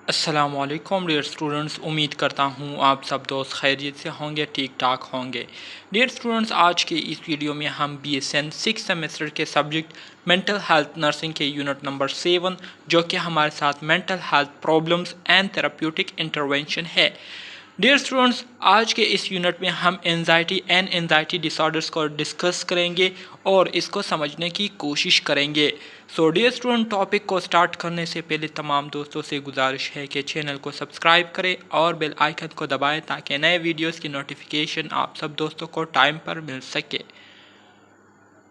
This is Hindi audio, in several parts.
अस्सलामुअलैकुम डियर स्टूडेंट्स, उम्मीद करता हूँ आप सब दोस्त खैरियत से होंगे, ठीक ठाक होंगे। डियर स्टूडेंट्स, आज के इस वीडियो में हम BSN 6 सेमेस्टर के सब्जेक्ट मेंटल हेल्थ नर्सिंग के यूनिट नंबर 7 जो कि हमारे साथ mental health problems and therapeutic intervention है। डियर स्टूडेंट्स, आज के इस यूनिट में हम एंजाइटी एंड एंजाइटी डिसऑर्डर्स को डिस्कस करेंगे और इसको समझने की कोशिश करेंगे। सो डियर स्टूडेंट, टॉपिक को स्टार्ट करने से पहले तमाम दोस्तों से गुजारिश है कि चैनल को सब्सक्राइब करें और बेल आइकन को दबाएं ताकि नए वीडियोस की नोटिफिकेशन आप सब दोस्तों को टाइम पर मिल सके।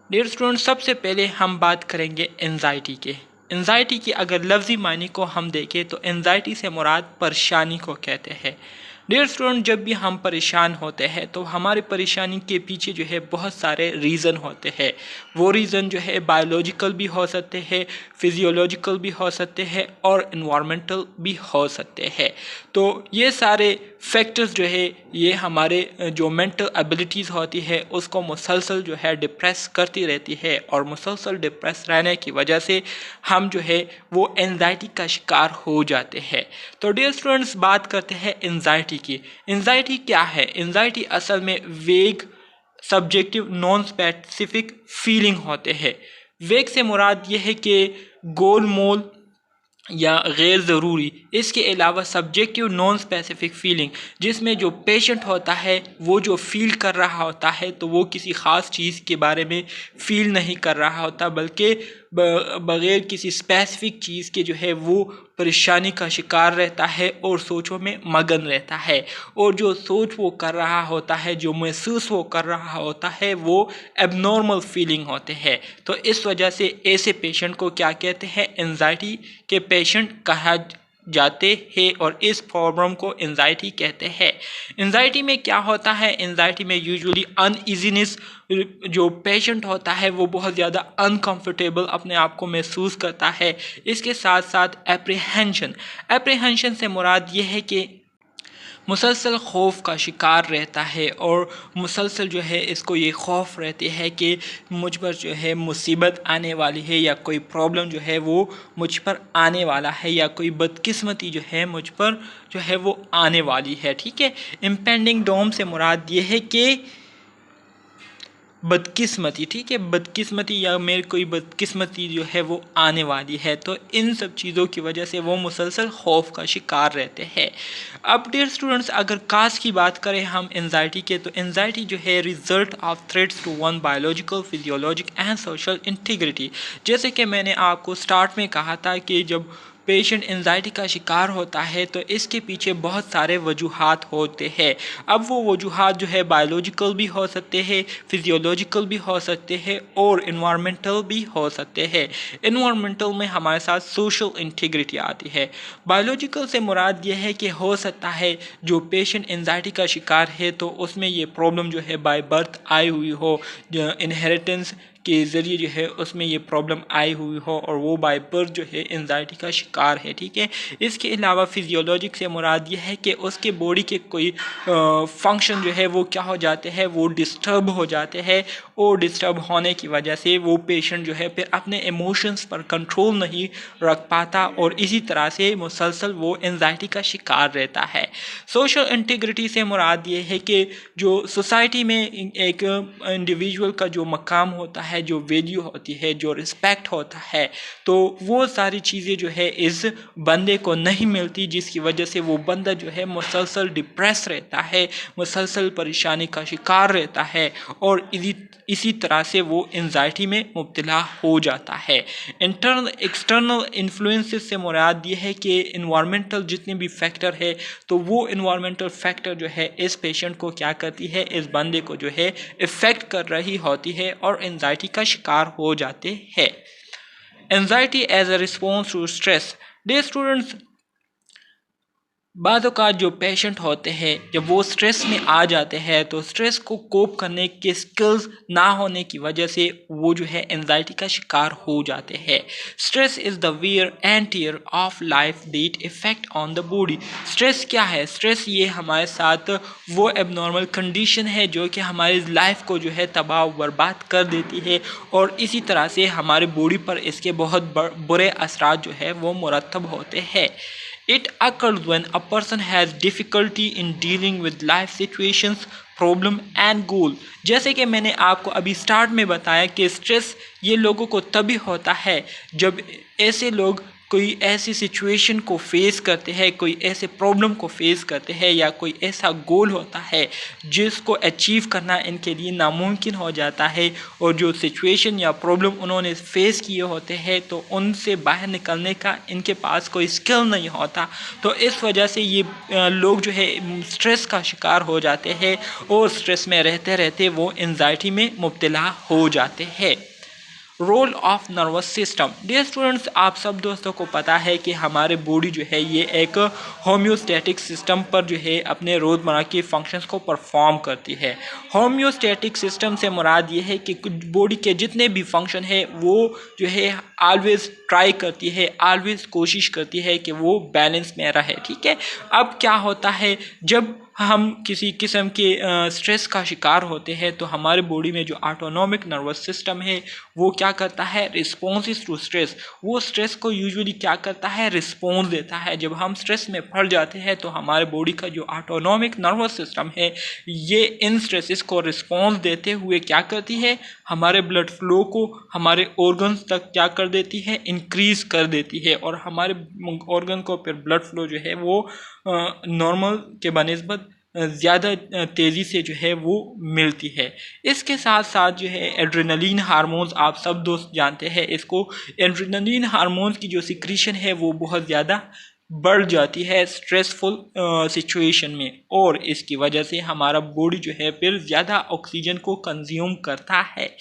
डियर स्टूडेंट, सबसे पहले हम बात करेंगे एंजाइटी के। एंजाइटी की अगर लफ्ज़ी मायने को हम देखें तो एंजाइटी से मुराद परेशानी को कहते हैं। डियर स्टूडेंट, जब भी हम परेशान होते हैं तो हमारी परेशानी के पीछे जो है बहुत सारे रीज़न होते हैं। वो रीज़न जो है बायोलॉजिकल भी हो सकते हैं, फिजियोलॉजिकल भी हो सकते हैं और इन्वायरमेंटल भी हो सकते हैं। तो ये सारे फैक्टर्स जो है ये हमारे जो मेंटल एबिलिटीज़ होती है उसको मुसलसल जो है डिप्रेस करती रहती है और मुसलसल डिप्रेस रहने की वजह से हम जो है वो एंजाइटी का शिकार हो जाते हैं। तो डियर स्टूडेंट्स, बात करते हैं एंजाइटी की। एंजाइटी क्या है? एंजाइटी असल में वेग, सब्जेक्टिव, नॉन स्पेसिफिक फीलिंग होते हैं। वेग से मुराद ये है कि गोल मोल या गैर ज़रूरी, इसके अलावा सब्जेक्टिव नॉन स्पेसिफिक फीलिंग, जिसमें जो पेशेंट होता है वो जो फील कर रहा होता है तो वो किसी ख़ास चीज़ के बारे में फ़ील नहीं कर रहा होता बल्कि बग़ैर किसी स्पेसिफिक चीज़ के जो है वो परेशानी का शिकार रहता है और सोचों में मगन रहता है। और जो सोच वो कर रहा होता है, जो महसूस वो कर रहा होता है, वो एबनॉर्मल फीलिंग होते हैं। तो इस वजह से ऐसे पेशेंट को क्या कहते हैं? एंजाइटी के पेशेंट कहा जाते हैं और इस प्रॉब्लम को एंजाइटी कहते हैं। एंजाइटी में क्या होता है? एंजाइटी में यूजुअली अनइजीनेस, जो पेशेंट होता है वो बहुत ज़्यादा अनकंफर्टेबल अपने आप को महसूस करता है। इसके साथ साथ एप्रीहेंशन से मुराद ये है कि मुसलसल खौफ का शिकार रहता है और मुसलसल जो है इसको ये खौफ रहती है कि मुझ पर जो है मुसीबत आने वाली है या कोई प्रॉब्लम जो है वो मुझ पर आने वाला है या कोई बदकिस्मती जो है मुझ पर जो है वो आने वाली है। ठीक है। इम्पेंडिंग डोम से मुराद ये है कि बदकिस्मती, ठीक है, बदकिस्मती या मेरे कोई बदकिस्मती जो है वो आने वाली है। तो इन सब चीज़ों की वजह से वो मुसलसल खौफ का शिकार रहते हैं। अब डियर स्टूडेंट्स, अगर काज की बात करें हम एंजाइटी के, तो एंजाइटी जो है result of threats to one biological, physiologic and social integrity. जैसे कि मैंने आपको स्टार्ट में कहा था कि जब पेशेंट एंजाइटी का शिकार होता है तो इसके पीछे बहुत सारे वजूहात होते हैं। अब वो वजूहात जो है बायोलॉजिकल भी हो सकते हैं, फिजियोलॉजिकल भी हो सकते हैं और इन्वायरमेंटल भी हो सकते हैं। इन्वायरमेंटल में हमारे साथ सोशल इंटीग्रिटी आती है। बायोलॉजिकल से मुराद ये है कि हो सकता है जो पेशेंट एंजाइटी का शिकार है तो उसमें ये प्रॉब्लम जो है बाय बर्थ आई हुई हो, इनहेरिटेंस के ज़रिए जो है उसमें ये प्रॉब्लम आई हुई हो और वो बाय बर्थ जो है एंजाइटी का शिकार है। ठीक है। इसके अलावा फिजियोलॉजिक से मुराद ये है कि उसके बॉडी के कोई फंक्शन जो है वो क्या हो जाते हैं, वो डिस्टर्ब हो जाते हैं और डिस्टर्ब होने की वजह से वो पेशेंट जो है फिर अपने इमोशंस पर कंट्रोल नहीं रख पाता और इसी तरह से मुसलसल वो एंजाइटी का शिकार रहता है। सोशल इंटीग्रिटी से मुराद ये है कि जो सोसाइटी में एक इंडिविजुअल का जो मकाम होता है, जो वैल्यू होती है, जो रिस्पेक्ट होता है, तो वो सारी चीज़ें जो है इस बंदे को नहीं मिलती, जिसकी वजह से वो बंदा जो है मुसलसल डिप्रेस रहता है, मुसलसल परेशानी का शिकार रहता है और इसी तरह से वो एंजाइटी में मुब्तला हो जाता है। इंटरनल एक्सटर्नल इन्फ्लुएंसेस से मुराद ये है कि इन्वायरमेंटल जितने भी फैक्टर है तो वो इन्वायरमेंटल फैक्टर जो है इस पेशेंट को क्या करती है, इस बंदे को जो है इफ़ेक्ट कर रही होती है और एंजाइटी का शिकार हो जाते हैं। Anxiety as a response to stress. Dear students, बाद औक़ात जो पेशेंट होते हैं जब वो स्ट्रेस में आ जाते हैं तो स्ट्रेस को कोप करने के स्किल्स ना होने की वजह से वो जो है एंजाइटी का शिकार हो जाते हैं। Stress is the wear and tear of life that effect on the body. Stress क्या है? स्ट्रेस ये हमारे साथ वो एबनॉर्मल कंडीशन है जो कि हमारी लाइफ को जो है तबाह बर्बाद कर देती है और इसी तरह से हमारे बॉडी पर इसके बहुत बुरे असरात जो है वो मुरतब होते हैं। It occurs when a person has difficulty in dealing with life situations, problem and goal. जैसे कि मैंने आपको अभी स्टार्ट में बताया कि स्ट्रेस ये लोगों को तभी होता है जब ऐसे लोग कोई ऐसी सिचुएशन को फेस करते हैं, कोई ऐसे प्रॉब्लम को फेस करते हैं, या कोई ऐसा गोल होता है जिसको अचीव करना इनके लिए नामुमकिन हो जाता है, और जो सिचुएशन या प्रॉब्लम उन्होंने फेस किए होते हैं तो उनसे बाहर निकलने का इनके पास कोई स्किल नहीं होता। तो इस वजह से ये लोग जो है स्ट्रेस का शिकार हो जाते हैं, और स्ट्रेस में रहते रहते वो एंजाइटी में मुब्तला हो जाते हैं। Role of nervous system. Dear students, आप सब दोस्तों को पता है कि हमारे बॉडी जो है ये एक होम्योस्टैटिक सिस्टम पर जो है अपने रोज़मर्रा के फंक्शंस को परफॉर्म करती है। होम्योस्टैटिक सिस्टम से मुराद ये है कि बॉडी के जितने भी फंक्शन है वो जो है ऑलवेज ट्राई करती है, ऑलवेज कोशिश करती है कि वो बैलेंस में रहे। ठीक है, अब क्या होता है जब हम किसी किस्म के स्ट्रेस का शिकार होते हैं तो हमारे बॉडी में जो ऑटोनॉमिक नर्वस सिस्टम है वो क्या करता है, रिस्पॉन्स टू स्ट्रेस। वो स्ट्रेस को यूजुअली क्या करता है, रिस्पॉन्स देता है। जब हम स्ट्रेस में पड़ जाते हैं तो हमारे बॉडी का जो ऑटोनॉमिक नर्वस सिस्टम है ये इन स्ट्रेसेस को रिस्पॉन्स देते हुए क्या करती है, हमारे ब्लड फ्लो को हमारे ऑर्गन्स तक क्या कर देती है, इंक्रीज कर देती है, और हमारे ऑर्गन को फिर ब्लड फ्लो जो है वो नॉर्मल के बनिस्बत ज़्यादा तेज़ी से जो है वो मिलती है। इसके साथ साथ जो है एड्रेनलिन हार्मोन्स, आप सब दोस्त जानते हैं इसको, एड्रेनलिन हार्मोन्स की जो सिक्रीशन है वो बहुत ज़्यादा बढ़ जाती है स्ट्रेसफुल सिचुएशन में, और इसकी वजह से हमारा बॉडी जो है फिर ज़्यादा ऑक्सीजन को कंज्यूम करता है।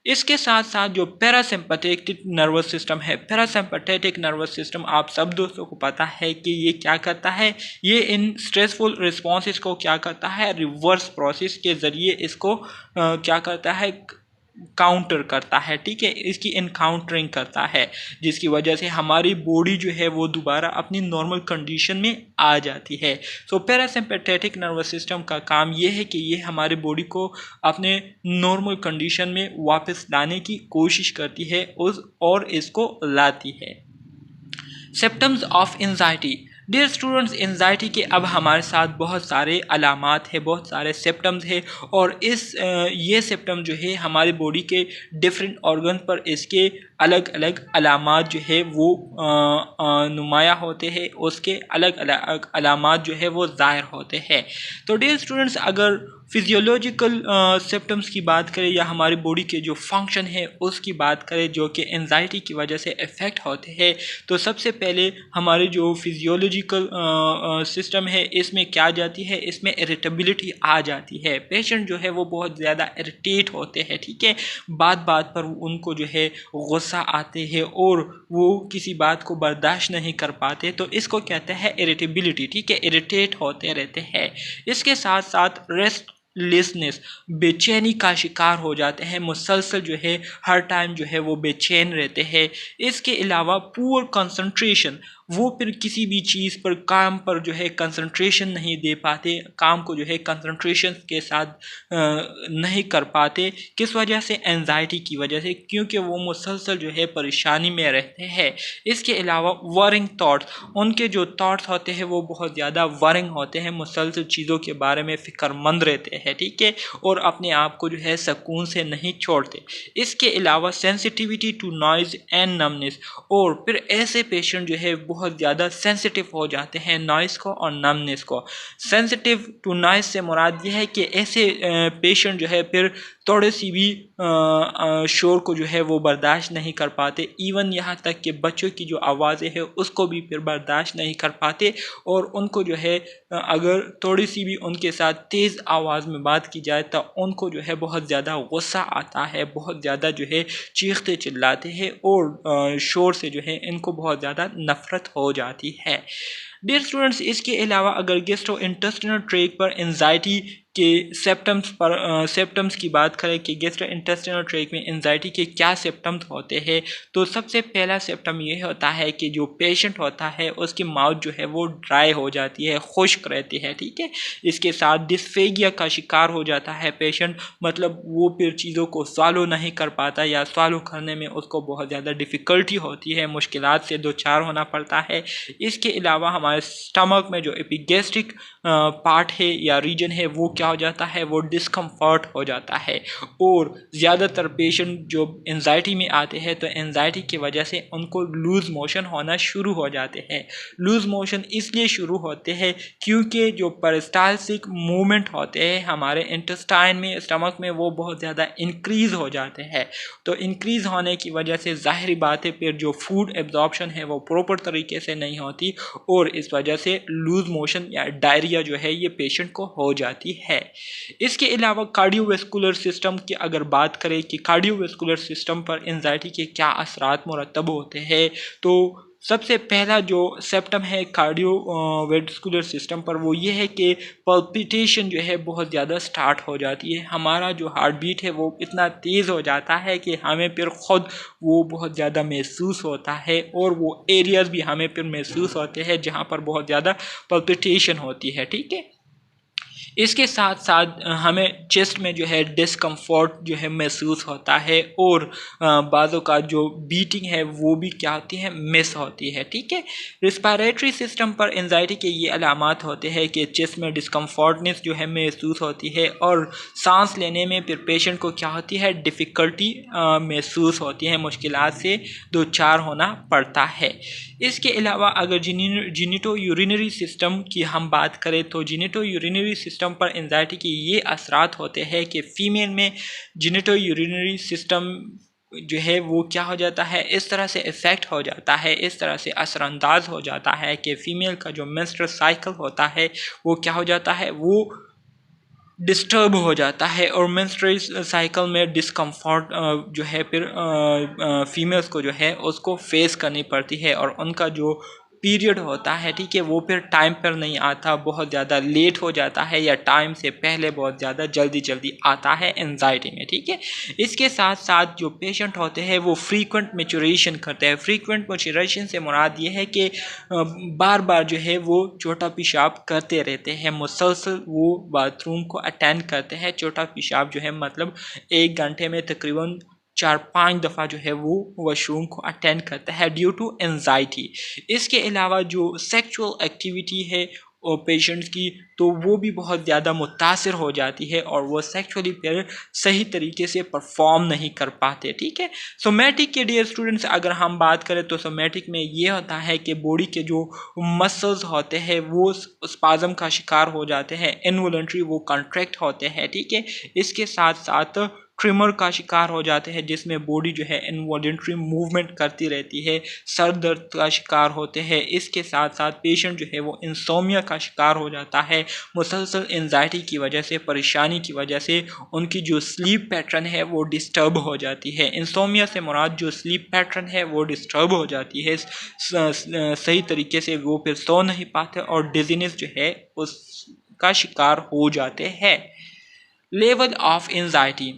इसके साथ साथ जो पैरासिम्पैथेटिक नर्वस सिस्टम है, पैरासिम्पैथेटिक नर्वस सिस्टम आप सब दोस्तों को पता है कि ये क्या करता है, ये इन स्ट्रेसफुल रिस्पॉन्सेस को क्या करता है, रिवर्स प्रोसेस के ज़रिए इसको क्या करता है, काउंटर करता है। ठीक है, इसकी इनकाउंटरिंग करता है, जिसकी वजह से हमारी बॉडी जो है वो दोबारा अपनी नॉर्मल कंडीशन में आ जाती है। सो पैरासिम्पैथेटिक नर्वस सिस्टम का काम ये है कि ये हमारे बॉडी को अपने नॉर्मल कंडीशन में वापस लाने की कोशिश करती है और इसको लाती है। Symptoms of anxiety. Dear students, anxiety के अब हमारे साथ बहुत सारे अलामात हैं, बहुत सारे सिम्पटम्स हैं, और ये सिम्पटम जो है हमारी बॉडी के डिफरेंट ऑर्गन पर इसके अलग अलग अलामात जो है वो नुमाया होते हैं, उसके अलग अलग अलामात जो है वो ज़ाहिर होते हैं। तो डियर स्टूडेंट्स, अगर फिजियोलॉजिकल सिम्पटम्स की बात करें या हमारी बॉडी के जो फंक्शन है उसकी बात करें जो कि एंजाइटी की वजह से इफ़ेक्ट होते हैं, तो सबसे पहले हमारे जो फिजियोलॉजिकल सिस्टम है इसमें क्या जाती है, इसमें इरिटेबिलिटी आ जाती है। पेशेंट जो है वो बहुत ज़्यादा इरिटेट होते हैं। ठीक है, बात बात पर उनको जो है गुस्सा आते हैं और वो किसी बात को बर्दाश्त नहीं कर पाते, तो इसको कहते हैं इरिटेबिलिटी। ठीक है, इरिटेट होते रहते हैं। इसके साथ साथ रेस्टलेसनेस, बेचैनी का शिकार हो जाते हैं, मुसलसल जो है हर टाइम जो है वो बेचैन रहते हैं। इसके अलावा पुअर कंसंट्रेशन, वो फिर किसी भी चीज़ पर, काम पर जो है कंसंट्रेशन नहीं दे पाते, काम को जो है कंसंट्रेशन के साथ नहीं कर पाते। किस वजह से, एंजाइटी की वजह से, क्योंकि वो मुसलसल जो है परेशानी में रहते हैं। इसके अलावा वरिंग थॉट्स, उनके जो थॉट्स होते हैं वो बहुत ज़्यादा वरिंग होते हैं, मुसलसल चीज़ों के बारे में फ़िक्रमंद रहते हैं। ठीक है, और अपने आप को जो है सुकून से नहीं छोड़ते। इसके अलावा sensitivity to noise and numbness, और फिर ऐसे पेशेंट जो है बहुत ज़्यादा सेंसिटिव हो जाते हैं नॉइज़ को और नमनेस को। सेंसिटिव टू नॉइज़ से मुराद ये है कि ऐसे पेशेंट जो है फिर थोड़ी सी भी शोर को जो है वो बर्दाश्त नहीं कर पाते, इवन यहाँ तक कि बच्चों की जो आवाज़ें हैं उसको भी फिर बर्दाश्त नहीं कर पाते, और उनको जो है अगर थोड़ी सी भी उनके साथ तेज़ आवाज़ में बात की जाए तो उनको जो है बहुत ज़्यादा गुस्सा आता है, बहुत ज़्यादा जो है चीखते चिल्लाते हैं, और शोर से जो है इनको बहुत ज़्यादा नफ़रत हो जाती है। डियर स्टूडेंट्स, इसके अलावा अगर गैस्ट्रोइंटेस्टिनल ट्रैक्ट पर एंजाइटी के सिम्टम्स की बात करें कि गैस्ट्रोइंटेस्टाइनल ट्रैक्ट में एंजाइटी के क्या सिम्टम्स होते हैं, तो सबसे पहला सिम्टम ये होता है कि जो पेशेंट होता है उसकी माउथ जो है वो ड्राई हो जाती है, खुश्क रहती है, ठीक है। इसके साथ डिस्फेगिया का शिकार हो जाता है पेशेंट, मतलब वो फिर चीज़ों को सॉल्व नहीं कर पाता या सॉल्व करने में उसको बहुत ज़्यादा डिफ़िकल्टी होती है, मुश्किलात से दो चार होना पड़ता है। इसके अलावा हमारे स्टमक में जो एपिगैस्ट्रिक पार्ट है या रीजन है वो क्या हो जाता है, वो डिस्कम्फर्ट हो जाता है। और ज़्यादातर पेशेंट जो एंजाइटी में आते हैं तो एंजाइटी की वजह से उनको लूज़ मोशन होना शुरू हो जाते हैं। लूज़ मोशन इसलिए शुरू होते हैं क्योंकि जो पेरिस्टाल्सिक मूवमेंट होते हैं हमारे इंटेस्टाइन में, स्टमक में, वो बहुत ज़्यादा इंक्रीज़ हो जाते हैं। तो इंक्रीज़ होने की वजह से ज़ाहिरी बात है फिर जो फूड एब्जॉर्प्शन है वो प्रॉपर तरीके से नहीं होती और इस वजह से लूज़ मोशन या डायरिया जो है ये पेशेंट को हो जाती है। इसके अलावा कार्डियोवैस्कुलर सिस्टम की अगर बात करें कि कार्डियोवैस्कुलर सिस्टम पर एंजाइटी के क्या असरात मुरतब होते हैं, तो सबसे पहला जो सिम्टम है कार्डियोवैस्कुलर सिस्टम पर वो ये है कि पल्पिटेशन जो है बहुत ज़्यादा स्टार्ट हो जाती है। हमारा जो हार्ट बीट है वो इतना तेज़ हो जाता है कि हमें फिर ख़ुद वो बहुत ज़्यादा महसूस होता है और वो एरियाज़ भी हमें फिर महसूस होते हैं जहाँ पर बहुत ज़्यादा पल्पिटेशन होती है, ठीक है। इसके साथ साथ हमें चेस्ट में जो है डिस्कम्फर्ट जो है महसूस होता है और बाज़ों का जो बीटिंग है वो भी क्या होती है, मिस होती है, ठीक है। रिस्पायरेटरी सिस्टम पर एंजाइटी के ये अलामात होते हैं कि चेस्ट में डिस्कम्फर्टनेस जो है महसूस होती है और सांस लेने में फिर पेशेंट को क्या होती है, डिफ़िकल्टी महसूस होती है, मुश्किलात से दो चार होना पड़ता है। इसके अलावा अगर जिनिटो यूरिनरी सिस्टम की हम बात करें तो जिनिटो यूरिनरी सिस्टम पर एंजाइटी के ये असरात होते हैं कि फ़ीमेल में जिनिटो यूरिनरी सिस्टम जो है वो क्या हो जाता है, इस तरह से इफ़ेक्ट हो जाता है, इस तरह से असरअंदाज हो जाता है कि फ़ीमेल का जो मेंस्ट्रुअल साइकिल होता है वो क्या हो जाता है, वो डिस्टर्ब हो जाता है और मेंस्ट्रुअल साइकिल में डिस्कम्फर्ट जो है फिर फीमेल्स को जो है उसको फेस करनी पड़ती है और उनका जो पीरियड होता है, ठीक है, वो फिर टाइम पर नहीं आता, बहुत ज़्यादा लेट हो जाता है या टाइम से पहले बहुत ज़्यादा जल्दी आता है एंजाइटी में, ठीक है। इसके साथ साथ जो पेशेंट होते हैं वो फ्रीक्वेंट मैच्योरेशन करते हैं। फ्रीक्वेंट मैच्योरेशन से मुराद ये है कि बार बार जो है वो छोटा पेशाब करते रहते हैं, मुसलसल वो बाथरूम को अटेंड करते हैं। छोटा पेशाब जो है मतलब 1 घंटे में तकरीबन 4-5 दफ़ा जो है वो वॉशरूम को अटेंड करता है ड्यू टू एंजाइटी। इसके अलावा जो सेक्सुअल एक्टिविटी है और पेशेंट्स की, तो वो भी बहुत ज़्यादा मुतासिर हो जाती है और वो सेक्सुअली फिर सही तरीके से परफॉर्म नहीं कर पाते, ठीक है। सोमैटिक के डियर स्टूडेंट्स अगर हम बात करें तो सोमैटिक में ये होता है कि बॉडी के जो मसल्स होते हैं वो स्पाज़म का शिकार हो जाते हैं, इनवॉलंटरी वो कॉन्ट्रैक्ट होते हैं, ठीक है। इसके साथ साथ ट्रिमर का शिकार हो जाते हैं जिसमें बॉडी जो है इनवॉलंटरी मूवमेंट करती रहती है, सर दर्द का शिकार होते हैं। इसके साथ साथ पेशेंट जो है वो इंसोमिया का शिकार हो जाता है, मुसलसल एंजाइटी की वजह से, परेशानी की वजह से उनकी जो स्लीप पैटर्न है वो डिस्टर्ब हो जाती है। इंसोमिया से मुराद जो स्लीप पैटर्न है वो डिस्टर्ब हो जाती है, सही तरीके से वो फिर सो नहीं पाते और डिजीनेस जो है उसका शिकार हो जाते हैं। Level of anxiety,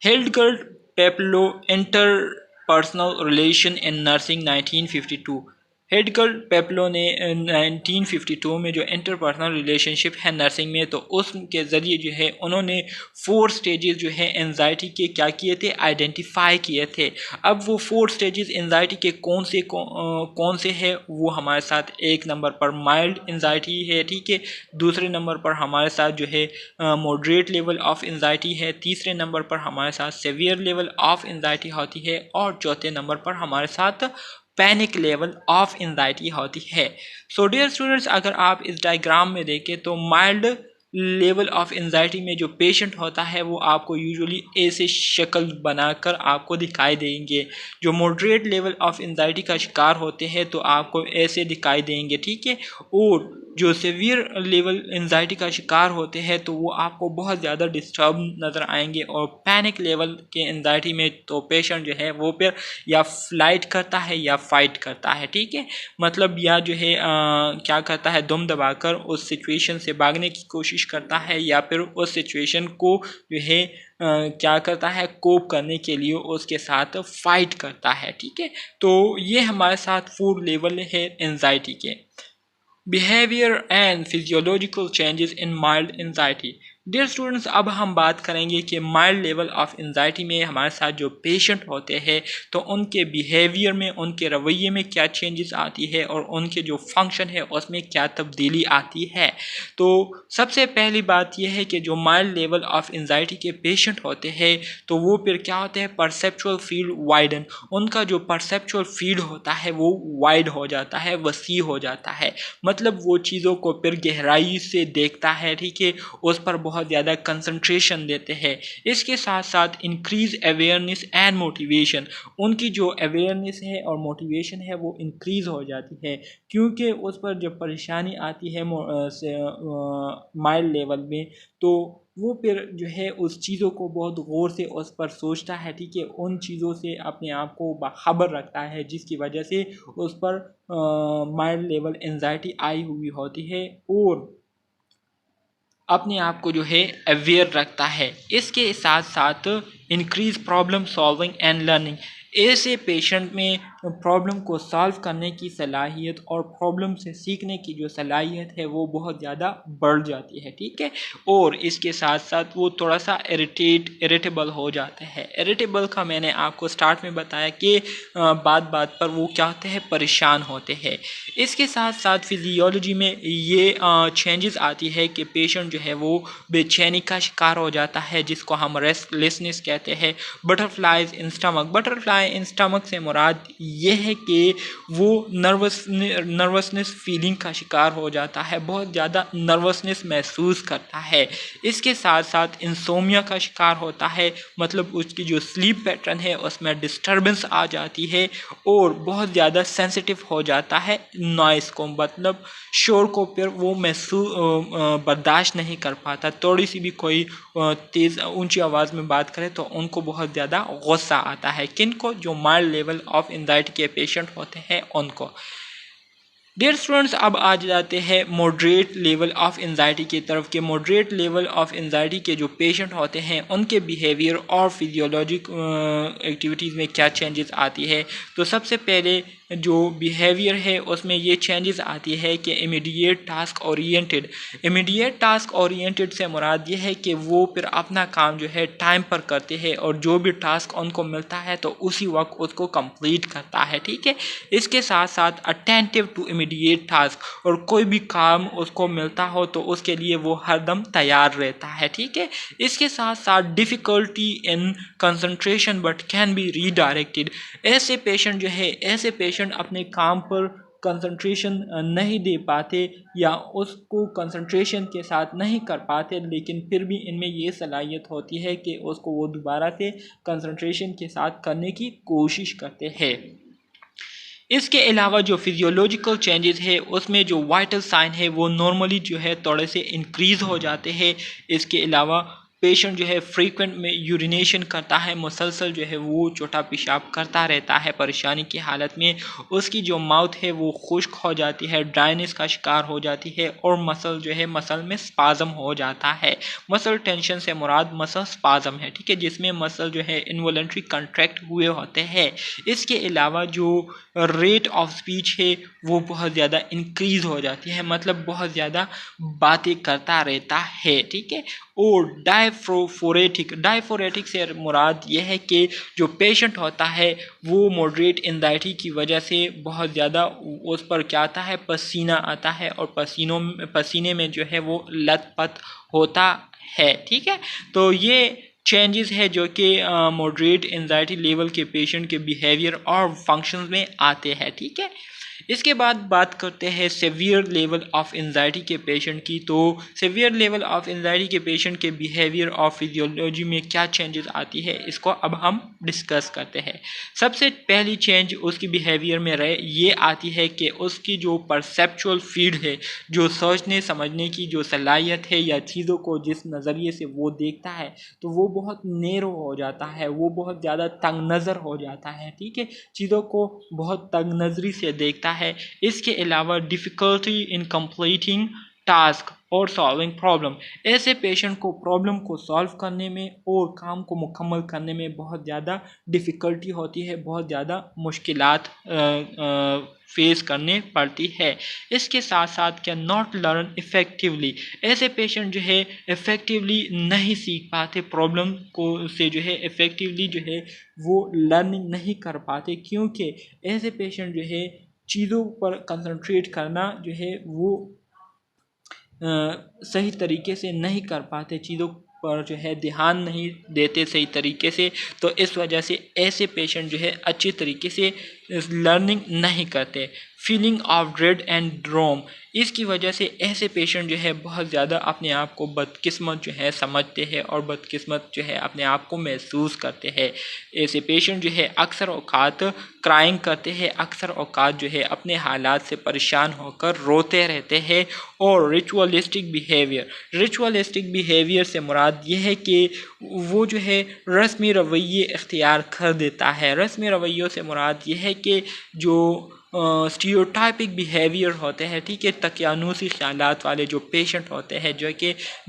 Hildegard Peplo, Interpersonal Relation in Nursing 1952। हेडगर्ड पेप्लो ने 1952 में जो इंटरपर्सनल रिलेशनशिप है नर्सिंग में, तो उसके ज़रिए जो है उन्होंने 4 स्टेजेस जो है एंजाइटी के क्या किए थे, आइडेंटिफाई किए थे। अब वो 4 स्टेजेस एंजाइटी के कौन से है वो हमारे साथ, एक नंबर पर माइल्ड एंजाइटी है, ठीक है, दूसरे नंबर पर हमारे साथ जो है मॉडरेट लेवल ऑफ एंजाइटी है, तीसरे नंबर पर हमारे साथ सेवियर लेवल ऑफ एंजाइटी होती है और चौथे नंबर पर हमारे साथ पैनिक लेवल ऑफ एंजाइटी होती है। सो डियर स्टूडेंट्स अगर आप इस डायग्राम में देखें तो माइल्ड लेवल ऑफ एंजाइटी में जो पेशेंट होता है वो आपको यूजुअली ऐसे शक्ल बनाकर आपको दिखाई देंगे। जो मॉडरेट लेवल ऑफ एंजाइटी का शिकार होते हैं तो आपको ऐसे दिखाई देंगे, ठीक है। और जो सीवियर लेवल एंजाइटी का शिकार होते हैं तो वो आपको बहुत ज़्यादा डिस्टर्ब नज़र आएंगे। और पैनिक लेवल के एंजाइटी में तो पेशेंट जो है वो फिर या फ्लाइट करता है या फाइट करता है, ठीक है। मतलब या जो है क्या करता है, दम दबाकर उस सिचुएशन से भागने की कोशिश करता है या फिर उस सिचुएशन को जो है क्या करता है, कोप करने के लिए उसके साथ फाइट करता है, ठीक है। तो ये हमारे साथ 4 लेवल है एंजाइटी के। Behaviour and physiological changes in mild anxiety. Dear students, अब हम बात करेंगे कि माइल्ड लेवल ऑफ एंजाइटी में हमारे साथ जो पेशेंट होते हैं तो उनके बिहेवियर में, उनके रवैये में क्या चेंजेस आती है और उनके जो फंक्शन है उसमें क्या तब्दीली आती है। तो सबसे पहली बात यह है कि जो माइल्ड लेवल ऑफ एंजाइटी के पेशेंट होते हैं तो वो फिर क्या होते हैं, परसेप्चुअल फील्ड वाइडन। उनका जो परसेप्चुअल फील्ड होता है वो वाइड हो जाता है, वसी हो जाता है। मतलब वो चीज़ों को फिर गहराई से देखता है, ठीक है, उस पर बहुत ज़्यादा कंसंट्रेशन देते हैं। इसके साथ साथ इंक्रीज अवेयरनेस एंड मोटिवेशन। उनकी जो अवेयरनेस है और मोटिवेशन है वो इंक्रीज हो जाती है, क्योंकि उस पर जब परेशानी आती है माइल्ड लेवल में तो वो फिर जो है उस चीज़ों को बहुत गौर से उस पर सोचता है, ठीक है, उन चीज़ों से अपने आप को बाखबर रखता है जिसकी वजह से उस पर माइल्ड लेवल एंजाइटी आई हुई होती है और अपने आप को जो है अवेयर रखता है। इसके साथ साथ increase problem solving and learning. ऐसे पेशेंट में प्रॉब्लम को सॉल्व करने की सलाहियत और प्रॉब्लम से सीखने की जो सलाहियत है वो बहुत ज़्यादा बढ़ जाती है, ठीक है। और इसके साथ साथ वो थोड़ा सा इरिटेबल हो जाते हैं। इरिटेबल का मैंने आपको स्टार्ट में बताया कि बात बात पर वो क्या होते हैं, परेशान होते हैं। इसके साथ साथ फिजियोलॉजी में ये चेंजेस आती है कि पेशेंट जो है वो बेचैनी का शिकार हो जाता है, जिसको हम रेस्टलेसनेस कहते हैं। Butterflies in stomach. Butterfly in stomach से मुराद ये है कि वो नर्वसनेस फीलिंग का शिकार हो जाता है, बहुत ज़्यादा नर्वसनेस महसूस करता है। इसके साथ साथ इंसोमिया का शिकार होता है, मतलब उसकी जो स्लीप पैटर्न है उसमें डिस्टर्बेंस आ जाती है और बहुत ज़्यादा सेंसिटिव हो जाता है नॉइस को, मतलब शोर को फिर वो बर्दाश्त नहीं कर पाता। थोड़ी सी भी कोई तेज़ ऊंची आवाज़ में बात करे तो उनको बहुत ज़्यादा गुस्सा आता है। किनको? जो माइल्ड लेवल ऑफ एंजाइटी के पेशेंट होते हैं उनको। डियर स्टूडेंट्स, अब आ जाते हैं मॉडरेट लेवल ऑफ एंजाइटी की तरफ के। मॉडरेट लेवल ऑफ एंजाइटी के जो पेशेंट होते हैं उनके बिहेवियर और फिजियोलॉजिक एक्टिविटीज़ में क्या चेंजेस आती है। तो सबसे पहले जो बिहेवियर है उसमें ये चेंजेस आती है कि immediate task oriented. Immediate task oriented से मुराद ये है कि वो फिर अपना काम जो है टाइम पर करते हैं और जो भी टास्क उनको मिलता है तो उसी वक्त उसको कंप्लीट करता है, ठीक है। इसके साथ साथ अटेंटिव टू इमीडिएट टास्क, और कोई भी काम उसको मिलता हो तो उसके लिए वो हरदम तैयार रहता है, ठीक है। इसके साथ साथ difficulty in concentration but can be redirected. ऐसे पेशेंट जो है, ऐसे पेशेंट अपने काम पर कंसंट्रेशन नहीं दे पाते या उसको कंसंट्रेशन के साथ नहीं कर पाते, लेकिन फिर भी इनमें ये सलाहियत होती है कि उसको वो दोबारा से कंसंट्रेशन के साथ करने की कोशिश करते हैं। इसके अलावा जो फिजियोलॉजिकल चेंजेस है उसमें जो वाइटल साइन है वो नॉर्मली जो है थोड़े से इंक्रीज़ हो जाते हैं। इसके अलावा पेशेंट जो है फ्रीक्वेंट में यूरिनेशन करता है, मुसलसल जो है वो छोटा पेशाब करता रहता है परेशानी की हालत में। उसकी जो माउथ है वो खुश्क हो जाती है, ड्राइनेस का शिकार हो जाती है और मसल जो है मसल में स्पाज़म हो जाता है। मसल टेंशन से मुराद मसल स्पाज़म है, ठीक है, जिसमें मसल जो है इनवॉलंटरी कंट्रैक्ट हुए होते हैं। इसके अलावा जो रेट ऑफ स्पीच है वो बहुत ज़्यादा इंक्रीज़ हो जाती है, मतलब बहुत ज़्यादा बातें करता रहता है, ठीक है। और डायफोरेटिक से मुराद ये है कि जो पेशेंट होता है वो मॉडरेट एंजाइटी की वजह से बहुत ज़्यादा उस पर क्या आता है, पसीना आता है और पसीने में जो है वो लथपथ होता है, ठीक है। तो ये चेंजेस है जो कि मॉडरेट एंजाइटी लेवल के पेशेंट के बिहेवियर और फंक्शंस में आते हैं, ठीक है। इसके बाद बात करते हैं सेवियर लेवल ऑफ एंजाइटी के पेशेंट की। तो सेवियर लेवल ऑफ एंजाइटी के पेशेंट के बिहेवियर और फिजियोलॉजी में क्या चेंजेस आती है, इसको अब हम डिस्कस करते हैं। सबसे पहली चेंज उसकी बिहेवियर में ये आती है कि उसकी जो परसेप्चुअल फील्ड है, जो सोचने समझने की जो सलाहियत है या चीज़ों को जिस नज़रिए से वो देखता है, तो वो बहुत नेरो हो जाता है, वो बहुत ज़्यादा तंग नज़र हो जाता है। ठीक है, चीज़ों को बहुत तंग नज़री से देखता है। इसके अलावा डिफ़िकल्टी इन कंप्लीटिंग टास्क और सॉल्विंग प्रॉब्लम, ऐसे पेशेंट को प्रॉब्लम को सॉल्व करने में और काम को मुकम्मल करने में बहुत ज़्यादा डिफ़िकल्टी होती है, बहुत ज़्यादा मुश्किलात फेस करने पड़ती है। इसके साथ साथ कैन नॉट लर्न इफ़ेक्टिवली, ऐसे पेशेंट जो है इफ़ेक्टिवली नहीं सीख पाते, प्रॉब्लम को से जो है इफ़ेक्टिवली जो है वो लर्निंग नहीं कर पाते, क्योंकि ऐसे पेशेंट जो है चीज़ों पर कंसंट्रेट करना जो है वो सही तरीके से नहीं कर पाते, चीज़ों पर जो है ध्यान नहीं देते सही तरीके से। तो इस वजह से ऐसे पेशेंट जो है अच्छी तरीके से लर्निंग नहीं करते। फीलिंग ऑफ ड्रेड एंड ड्रोम, इसकी वजह से ऐसे पेशेंट जो है बहुत ज़्यादा अपने आप को बदकिस्मत जो है समझते हैं और बदकिस्मत जो है अपने आप को महसूस करते हैं। ऐसे पेशेंट जो है अक्सर औकात क्राइंग करते हैं, अक्सर औकात जो है अपने हालात से परेशान होकर रोते रहते हैं। और रिचुअलिस्टिक बिहेवियर से मुराद ये है कि वो जो है रस्मी रवैये इख्तियार कर देता है। रस्मी रवैयों से मुराद ये है कि जो स्टीरियोटाइपिक बिहेवियर होते हैं, ठीक है, तकियानूसी ख्यालात वाले जो पेशेंट होते हैं,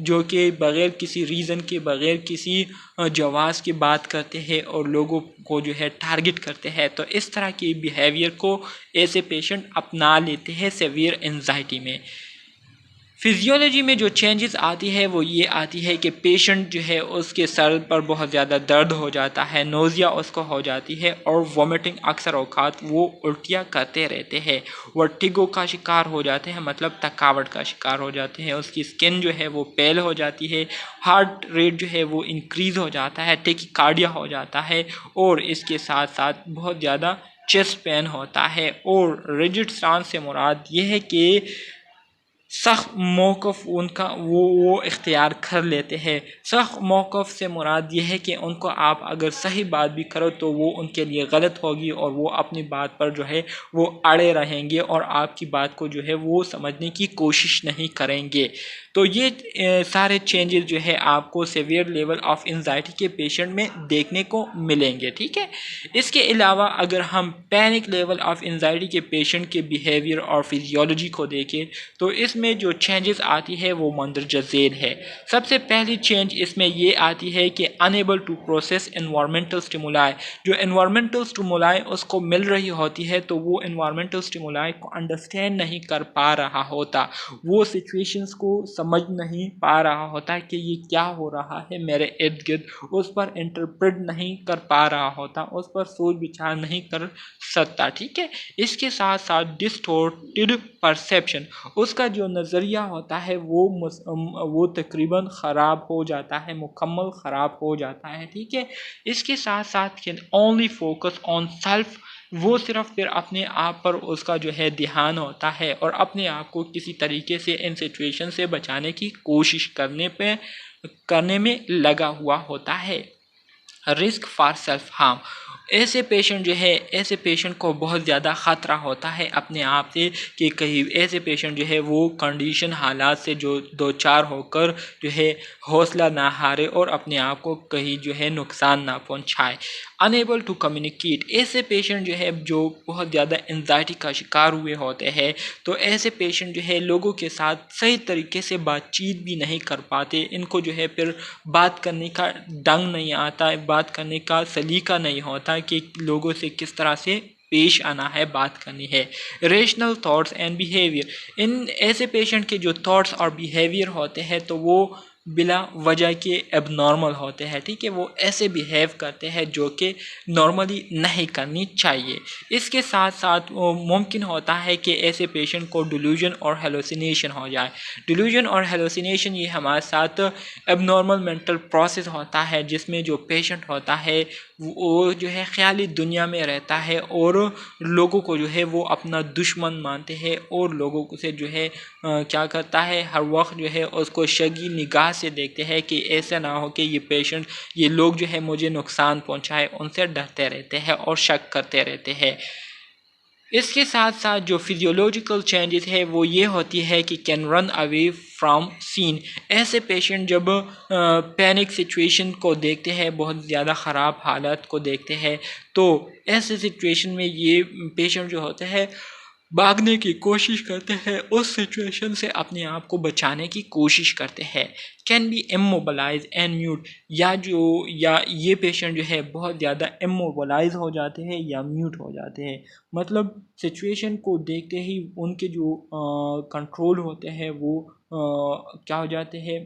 जो कि बग़ैर किसी रीज़न के, बग़ैर किसी जवाज़ की बात करते हैं और लोगों को जो है टारगेट करते हैं। तो इस तरह की बिहेवियर को ऐसे पेशेंट अपना लेते हैं सेवियर एंजाइटी में। फिजियोलॉजी में जो चेंजेस आती है वो ये आती है कि पेशेंट जो है उसके सर पर बहुत ज़्यादा दर्द हो जाता है, नोज़िया उसको हो जाती है और वॉमिटिंग, अक्सर औकात वो उल्टियाँ करते रहते हैं। वर्टिगो का शिकार हो जाते हैं, मतलब थकावट का शिकार हो जाते हैं। उसकी स्किन जो है वो पेल हो जाती है, हार्ट रेट जो है वो इंक्रीज़ हो जाता है, टेकिकार्डिया हो जाता है और इसके साथ साथ बहुत ज़्यादा चेस्ट पेन होता है। और रिजिड स्टांस से मुराद ये है कि सख्त मौक़िफ़ उनका वो इख्तियार कर लेते हैं। सख्त मौक़िफ़ से मुराद ये है कि उनको आप अगर सही बात भी करो तो वो उनके लिए गलत होगी और वो अपनी बात पर जो है वो अड़े रहेंगे और आपकी बात को जो है वो समझने की कोशिश नहीं करेंगे। तो ये सारे चेंजेस जो है आपको सेवियर लेवल ऑफ एंजाइटी के पेशेंट में देखने को मिलेंगे। ठीक है, इसके अलावा अगर हम पैनिक लेवल ऑफ एंजाइटी के पेशेंट के बिहेवियर और फिजियोलॉजी को देखें तो इसमें जो चेंजेस आती है वो मंदरजा झेल है। सबसे पहली चेंज इसमें ये आती है कि unable to process environmental stimuli, जो एनवायरमेंटल स्टिमुलाई उसको मिल रही होती है तो वो एनवायरमेंटल स्टिमुलाई को अंडरस्टैंड नहीं कर पा रहा होता, वो सिचुएशंस को समझ नहीं पा रहा होता कि ये क्या हो रहा है मेरे इर्द गिर्द, उस पर इंटरप्रेट नहीं कर पा रहा होता, उस पर सोच विचार नहीं कर सकता। ठीक है, इसके साथ साथ डिस्टोर्टेड परसेप्शन, उसका जो नज़रिया होता है वो तकरीबन ख़राब हो जाता है, मुकम्मल ख़राब हो जाता है। ठीक है, इसके साथ साथ can only focus on self, वो सिर्फ फिर अपने आप पर उसका जो है ध्यान होता है और अपने आप को किसी तरीके से इन सिचुएशन से बचाने की कोशिश करने में लगा हुआ होता है। रिस्क फॉर सेल्फ हार्म, ऐसे पेशेंट जो है, ऐसे पेशेंट को बहुत ज़्यादा ख़तरा होता है अपने आप से कि कहीं ऐसे पेशेंट जो है वो कंडीशन हालात से जो दो चार होकर जो है हौसला ना हारे और अपने आप को कहीं जो है नुकसान ना पहुंचाए। अनेबल टू कम्युनिकेट, ऐसे पेशेंट जो है जो बहुत ज़्यादा एंजाइटी का शिकार हुए होते हैं तो ऐसे पेशेंट जो है लोगों के साथ सही तरीके से बातचीत भी नहीं कर पाते, इनको जो है फिर बात करने का ढंग नहीं आता, बात करने का सलीका नहीं होता कि लोगों से किस तरह से पेश आना है, बात करनी है। रेशनल थॉट्स एंड बिहेवियर, इन ऐसे पेशेंट के जो थॉट्स और बिहेवियर होते हैं तो वो बिला वजह के एबनॉर्मल होते हैं, ठीक है, वो ऐसे बिहेव करते हैं जो कि नॉर्मली नहीं करनी चाहिए। इसके साथ साथ मुमकिन होता है कि ऐसे पेशेंट को डिल्यूजन और हेलुसिनेशन हो जाए। डिल्यूजन और हेलुसिनेशन ये हमारे साथ एबनॉर्मल मेंटल प्रोसेस होता है जिसमें जो पेशेंट होता है वो जो है ख्याली दुनिया में रहता है और लोगों को जो है वो अपना दुश्मन मानते हैं और लोगों को से जो है क्या करता है, हर वक्त जो है उसको शगी निगाह से देखते हैं कि ऐसा ना हो कि ये लोग जो है मुझे नुकसान पहुंचाए, उनसे डरते रहते हैं और शक करते रहते हैं। इसके साथ साथ जो फिजियोलॉजिकल चेंजेस है वो ये होती है कि can run away from scene. ऐसे पेशेंट जब पैनिक सिचुएशन को देखते हैं, बहुत ज़्यादा ख़राब हालत को देखते हैं, तो ऐसे सिचुएशन में ये पेशेंट जो होते हैं भागने की कोशिश करते हैं, उस सिचुएशन से अपने आप को बचाने की कोशिश करते हैं। Can be immobilise and mute, या ये पेशेंट जो है बहुत ज़्यादा इमोबलाइज हो जाते हैं या म्यूट हो जाते हैं। मतलब सिचुएशन को देखते ही उनके जो कंट्रोल होते हैं वो क्या हो जाते हैं,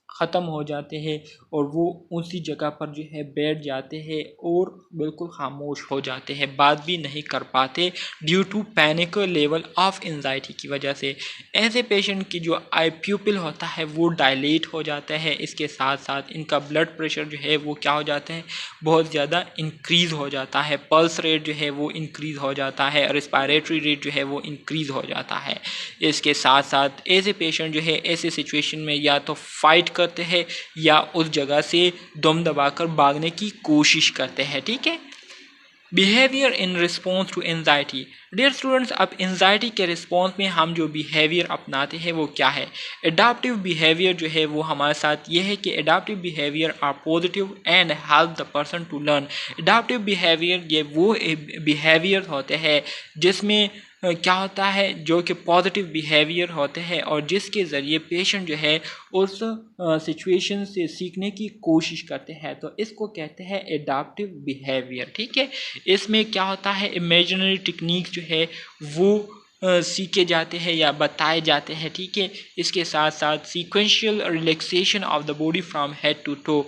ख़त्म हो जाते हैं और वो उसी जगह पर जो है बैठ जाते हैं और बिल्कुल खामोश हो जाते हैं, बात भी नहीं कर पाते due to panic level of anxiety की वजह से। ऐसे पेशेंट की जो आई प्यूपिल होता है वो डायलेट हो जाता है। इसके साथ साथ इनका ब्लड प्रेशर जो है वो क्या हो जाता है, बहुत ज़्यादा इंक्रीज़ हो जाता है, पल्स रेट जो है वो इंक्रीज़ हो जाता है, रिस्पायरेटरी रेट जो है वो इंक्रीज़ हो जाता है। इसके साथ साथ ऐसे पेशेंट जो है ऐसे सिचुएशन में या तो फाइट करते हैं या उस जगह से दम दबाकर भागने की कोशिश करते हैं, ठीक है। Behaviour in response to anxiety. Dear students, अब एंजाइटी के रिस्पॉन्स में हम जो बिहेवियर अपनाते हैं वो क्या है। एडाप्टिव बिहेवियर जो है वो हमारे साथ ये है कि adaptive behaviour are positive and help the person to learn. Adaptive behaviour ये वो बिहेवियर होते हैं जिसमें क्या होता है, जो कि पॉजिटिव बिहेवियर होते हैं और जिसके ज़रिए पेशेंट जो है उस सिचुएशन से सीखने की कोशिश करते हैं, तो इसको कहते हैं एडाप्टिव बिहेवियर, ठीक है। इसमें क्या होता है, इमेजिनरी टेक्निक जो है वो सीखे जाते हैं या बताए जाते हैं, ठीक है। इसके साथ साथ sequential relaxation of the body from head to toe.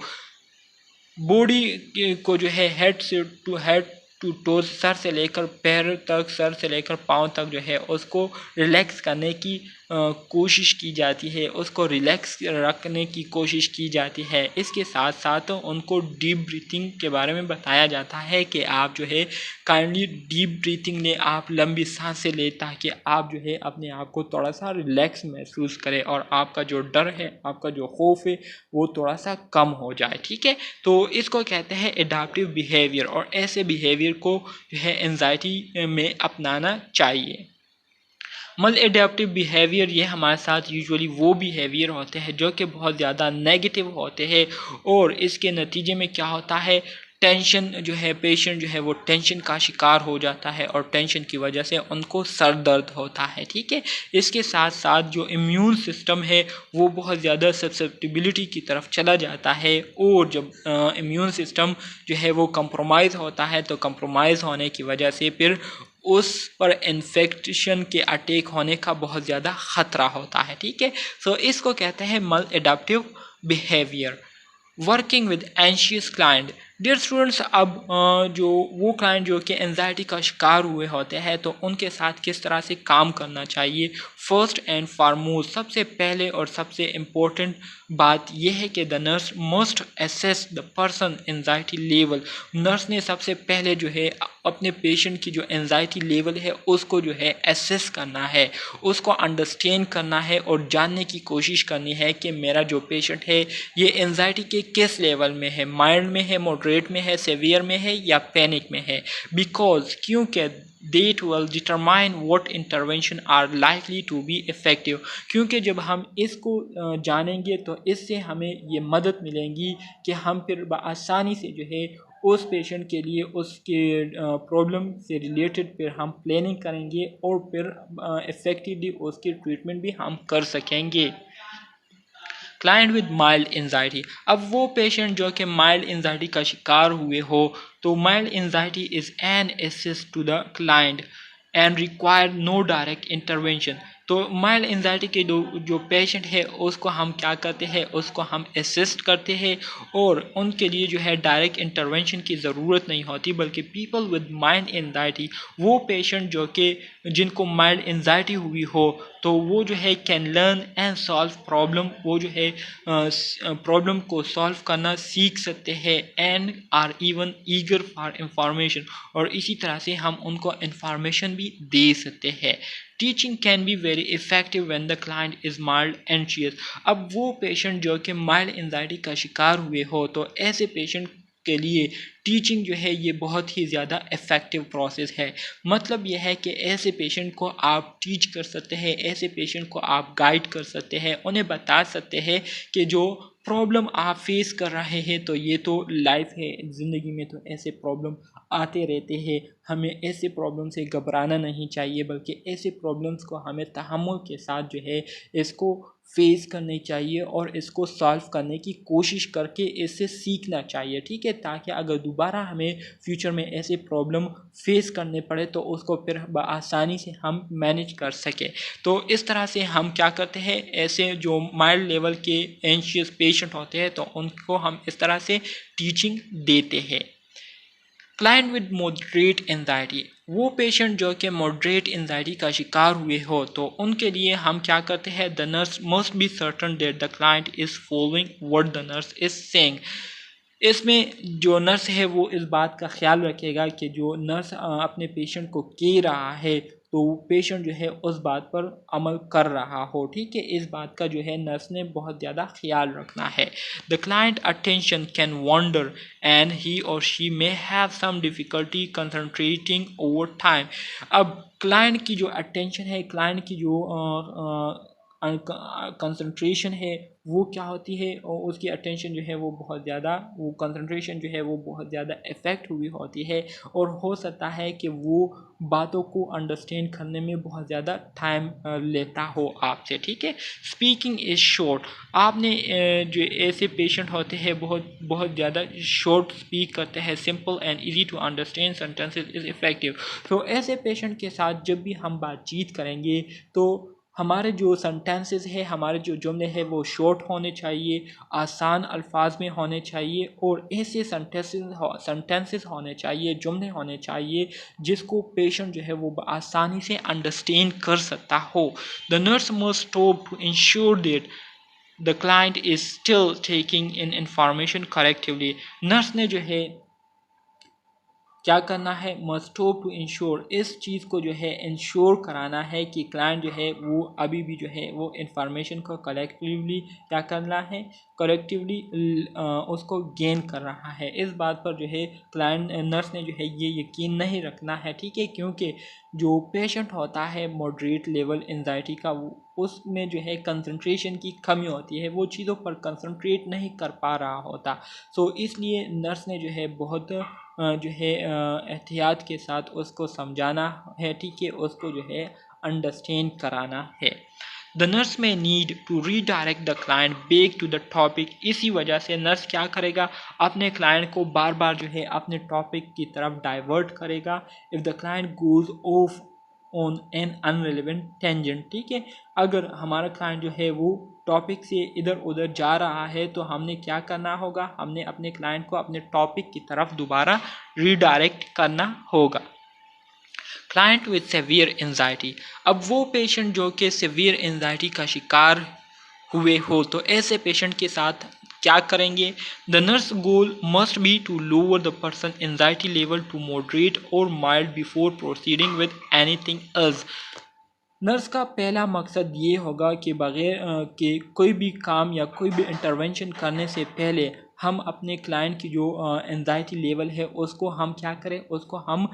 Body को जो है हेड टू टोज, सर से लेकर पैर तक, सर से लेकर पाँव तक जो है उसको रिलैक्स करने की कोशिश की जाती है, उसको रिलैक्स रखने की कोशिश की जाती है। इसके साथ साथ उनको डीप ब्रीथिंग के बारे में बताया जाता है कि आप जो है काइंडली डीप ब्रीथिंग लें, आप लंबी सांसें लें ताकि आप जो है अपने आप को थोड़ा सा रिलैक्स महसूस करें और आपका जो डर है, आपका जो खौफ है वो थोड़ा सा कम हो जाए, ठीक है। तो इसको कहते हैं एडाप्टिव बिहेवियर और ऐसे बिहेवियर को जो है एंजाइटी में अपनाना चाहिए। मल एडेप्टिव बिहेवियर ये हमारे साथ यूजुअली वो बिहेवियर होते हैं जो कि बहुत ज़्यादा नेगेटिव होते हैं और इसके नतीजे में क्या होता है, टेंशन जो है, पेशेंट जो है वो टेंशन का शिकार हो जाता है और टेंशन की वजह से उनको सर दर्द होता है, ठीक है। इसके साथ साथ जो इम्यून सिस्टम है वो बहुत ज़्यादा ससेप्टिबिलिटी की तरफ चला जाता है और जब इम्यून सिस्टम जो है वो कंप्रोमाइज़ होता है तो कंप्रोमाइज़ होने की वजह से फिर उस पर इन्फेक्शन के अटैक होने का बहुत ज़्यादा ख़तरा होता है, ठीक है। सो इसको कहते हैं maladaptive behaviour. Working with anxious client. Dear students, अब जो वो क्लाइंट जो कि एंजाइटी का शिकार हुए होते हैं तो उनके साथ किस तरह से काम करना चाहिए। फर्स्ट एंड फॉरमोस्ट, सबसे पहले और सबसे इम्पोर्टेंट बात यह है कि the nurse must assess the person anxiety level. Nurse ने सबसे पहले जो है अपने पेशेंट की जो एंजाइटी लेवल है उसको जो है एसेस करना है, उसको अंडरस्टैंड करना है और जानने की कोशिश करनी है कि मेरा जो पेशेंट है ये एंजाइटी के किस लेवल में है, माइल्ड में है, मॉडरेट में है, सेवियर में है या पैनिक में है। बिकॉज क्योंकि that will determine what intervention are likely to be effective। क्योंकि जब हम इसको जानेंगे तो इससे हमें ये मदद मिलेगी कि हम फिर आसानी से जो है उस पेशेंट के लिए उसके प्रॉब्लम से रिलेटेड फिर हम प्लानिंग करेंगे और फिर इफ़ेक्टिवली उसकी ट्रीटमेंट भी हम कर सकेंगे। Client with mild anxiety. अब वो पेशेंट जो कि माइल्ड एंजाइटी का शिकार हुए हो, तो mild anxiety is an assess to the client and require no direct intervention. तो माइल्ड एंजाइटी के जो पेशेंट है उसको हम क्या करते हैं, उसको हम असिस्ट करते हैं और उनके लिए जो है डायरेक्ट इंटरवेंशन की ज़रूरत नहीं होती, बल्कि पीपल विद माइल्ड एंजाइटी, वो पेशेंट जो कि जिनको माइल्ड एंजाइटी हुई हो, तो वो जो है can learn and solve problem, वो जो है प्रॉब्लम को सॉल्व करना सीख सकते हैं and are even eager for information, और इसी तरह से हम उनको इंफॉर्मेशन भी दे सकते हैं। Teaching can be very effective when the client is mild anxious. अब वो पेशेंट जो कि माइल्ड एंजाइटी का शिकार हुए हो, तो ऐसे पेशेंट के लिए टीचिंग जो है ये बहुत ही ज़्यादा इफ़ेक्टिव प्रोसेस है। मतलब यह है कि ऐसे पेशेंट को आप टीच कर सकते हैं, ऐसे पेशेंट को आप गाइड कर सकते हैं, उन्हें बता सकते हैं कि जो प्रॉब्लम आप फेस कर रहे हैं तो ये तो लाइफ है, ज़िंदगी में तो ऐसे प्रॉब्लम आते रहते हैं, हमें ऐसे प्रॉब्लम से घबराना नहीं चाहिए, बल्कि ऐसे प्रॉब्लम्स को हमें तहम्मुल के साथ जो है इसको फेस करनी चाहिए और इसको सॉल्व करने की कोशिश करके इससे सीखना चाहिए, ठीक है, ताकि अगर दोबारा हमें फ्यूचर में ऐसे प्रॉब्लम फेस करने पड़े तो उसको फिर आसानी से हम मैनेज कर सकें। तो इस तरह से हम क्या करते हैं, ऐसे जो माइल्ड लेवल के एंशियस पेशेंट होते हैं तो उनको हम इस तरह से टीचिंग देते हैं। क्लाइंट विद मॉडरेट एंजाइटी, वो पेशेंट जो कि मॉडरेट एंजाइटी का शिकार हुए हो, तो उनके लिए हम क्या करते हैं, the nurse must be certain that the client is following what the nurse is saying. इसमें जो नर्स है वो इस बात का ख्याल रखेगा कि जो नर्स अपने पेशेंट को कह रहा है तो पेशेंट जो है उस बात पर अमल कर रहा हो, ठीक है, इस बात का जो है नर्स ने बहुत ज़्यादा ख्याल रखना है। The client attention can wander and he और she may have some difficulty concentrating over time. अब क्लाइंट की जो अटेंशन है, क्लाइंट की जो कंसंट्रेशन है वो क्या होती है, और उसकी अटेंशन जो है वो बहुत ज़्यादा, वो कंसंट्रेशन जो है वो बहुत ज़्यादा इफ़ेक्ट हुई होती है, और हो सकता है कि वो बातों को अंडरस्टैंड करने में बहुत ज़्यादा टाइम लेता हो आपसे, ठीक है। स्पीकिंग इज़ शॉर्ट, आपने जो ऐसे पेशेंट होते हैं बहुत बहुत ज़्यादा शॉर्ट स्पीक करते हैं, simple and easy to understand sentences is effective. तो ऐसे पेशेंट के साथ जब भी हम बातचीत करेंगे तो हमारे जो सेंटेंसेस है, हमारे जो जुमले हैं वो शॉर्ट होने चाहिए, आसान अल्फाज में होने चाहिए, और ऐसे सेंटेंसेस होने चाहिए, जुमले होने चाहिए जिसको पेशेंट जो है वो आसानी से अंडरस्टैंड कर सकता हो। The nurse must stop to ensure that the client is still taking in information correctively. Nurse ने जो है क्या करना है, मस्ट टू इंश्योर, इस चीज़ को जो है इंश्योर कराना है कि क्लाइंट जो है वो अभी भी जो है वो इंफॉर्मेशन को कलेक्टिवली क्या करना है, कलेक्टिवली उसको गेन कर रहा है। इस बात पर जो है क्लाइंट नर्स ने जो है ये यकीन नहीं रखना है, ठीक है, क्योंकि जो पेशेंट होता है मॉडरेट लेवल एंजाइटी का, उसमें जो है कंसंट्रेशन की कमी होती है, वो चीज़ों पर कंसंट्रेट नहीं कर पा रहा होता। सो इसलिए नर्स ने जो है बहुत जो है एहतियात के साथ उसको समझाना है, ठीक है, उसको जो है अंडरस्टैंड कराना है। The nurse may need to redirect the client back to the topic, इसी वजह से नर्स क्या करेगा, अपने क्लाइंट को बार बार जो है अपने टॉपिक की तरफ डाइवर्ट करेगा। If the client goes off on an irrelevant tangent, ठीक है, अगर हमारा क्लाइंट जो है वो टॉपिक से इधर उधर जा रहा है तो हमने क्या करना होगा, हमने अपने क्लाइंट को अपने टॉपिक की तरफ दोबारा रीडायरेक्ट करना होगा। क्लाइंट विद सेवियर एंजाइटी, अब वो पेशेंट जो कि सेवियर एंजाइटी का शिकार हुए हो, तो ऐसे पेशेंट के साथ क्या करेंगे, the nurse goal must be to lower the person anxiety level to moderate or mild before proceeding with anything else. Nurse का पहला मकसद ये होगा कि बग़ैर कि कोई भी काम या कोई भी इंटरवेंशन करने से पहले हम अपने क्लाइंट की जो एंजाइटी लेवल है उसको हम क्या करें, उसको हम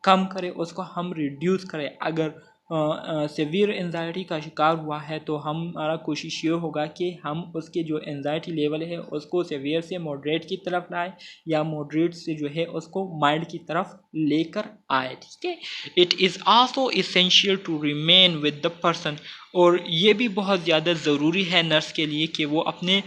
कम करें, उसको हम रिड्यूस करें। अगर सेवियर एंजाइटी का शिकार हुआ है तो हमारा कोशिश ये होगा कि हम उसके जो एंजाइटी लेवल है उसको सेवियर से मॉडरेट की तरफ लाए, या मॉडरेट से जो है उसको माइल्ड की तरफ लेकर आए, ठीक है। It is also essential to remain with the person, और ये भी बहुत ज़्यादा ज़रूरी है नर्स के लिए कि वो अपने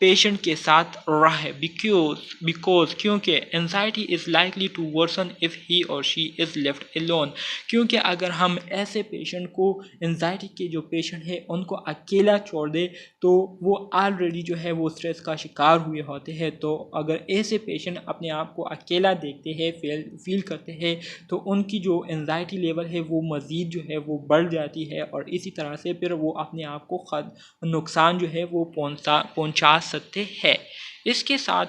पेशेंट के साथ रहे बिकॉज क्योंकि anxiety is likely to worsen if he और शी इज़ लेफ्ट एलोन। क्योंकि अगर हम ऐसे पेशेंट को, एनजाइटी के जो पेशेंट है उनको अकेला छोड़ दे तो वो ऑलरेडी जो है वो स्ट्रेस का शिकार हुए होते हैं। तो अगर ऐसे पेशेंट अपने आप को अकेला देखते हैं, फील करते हैं, तो उनकी जो एनजाइटी लेवल है वो मज़ीद जो है वो बढ़ जाती है और इसी तरह से फिर वो अपने आप को नुकसान जो है वो पहुंचा सकते हैं। इसके साथ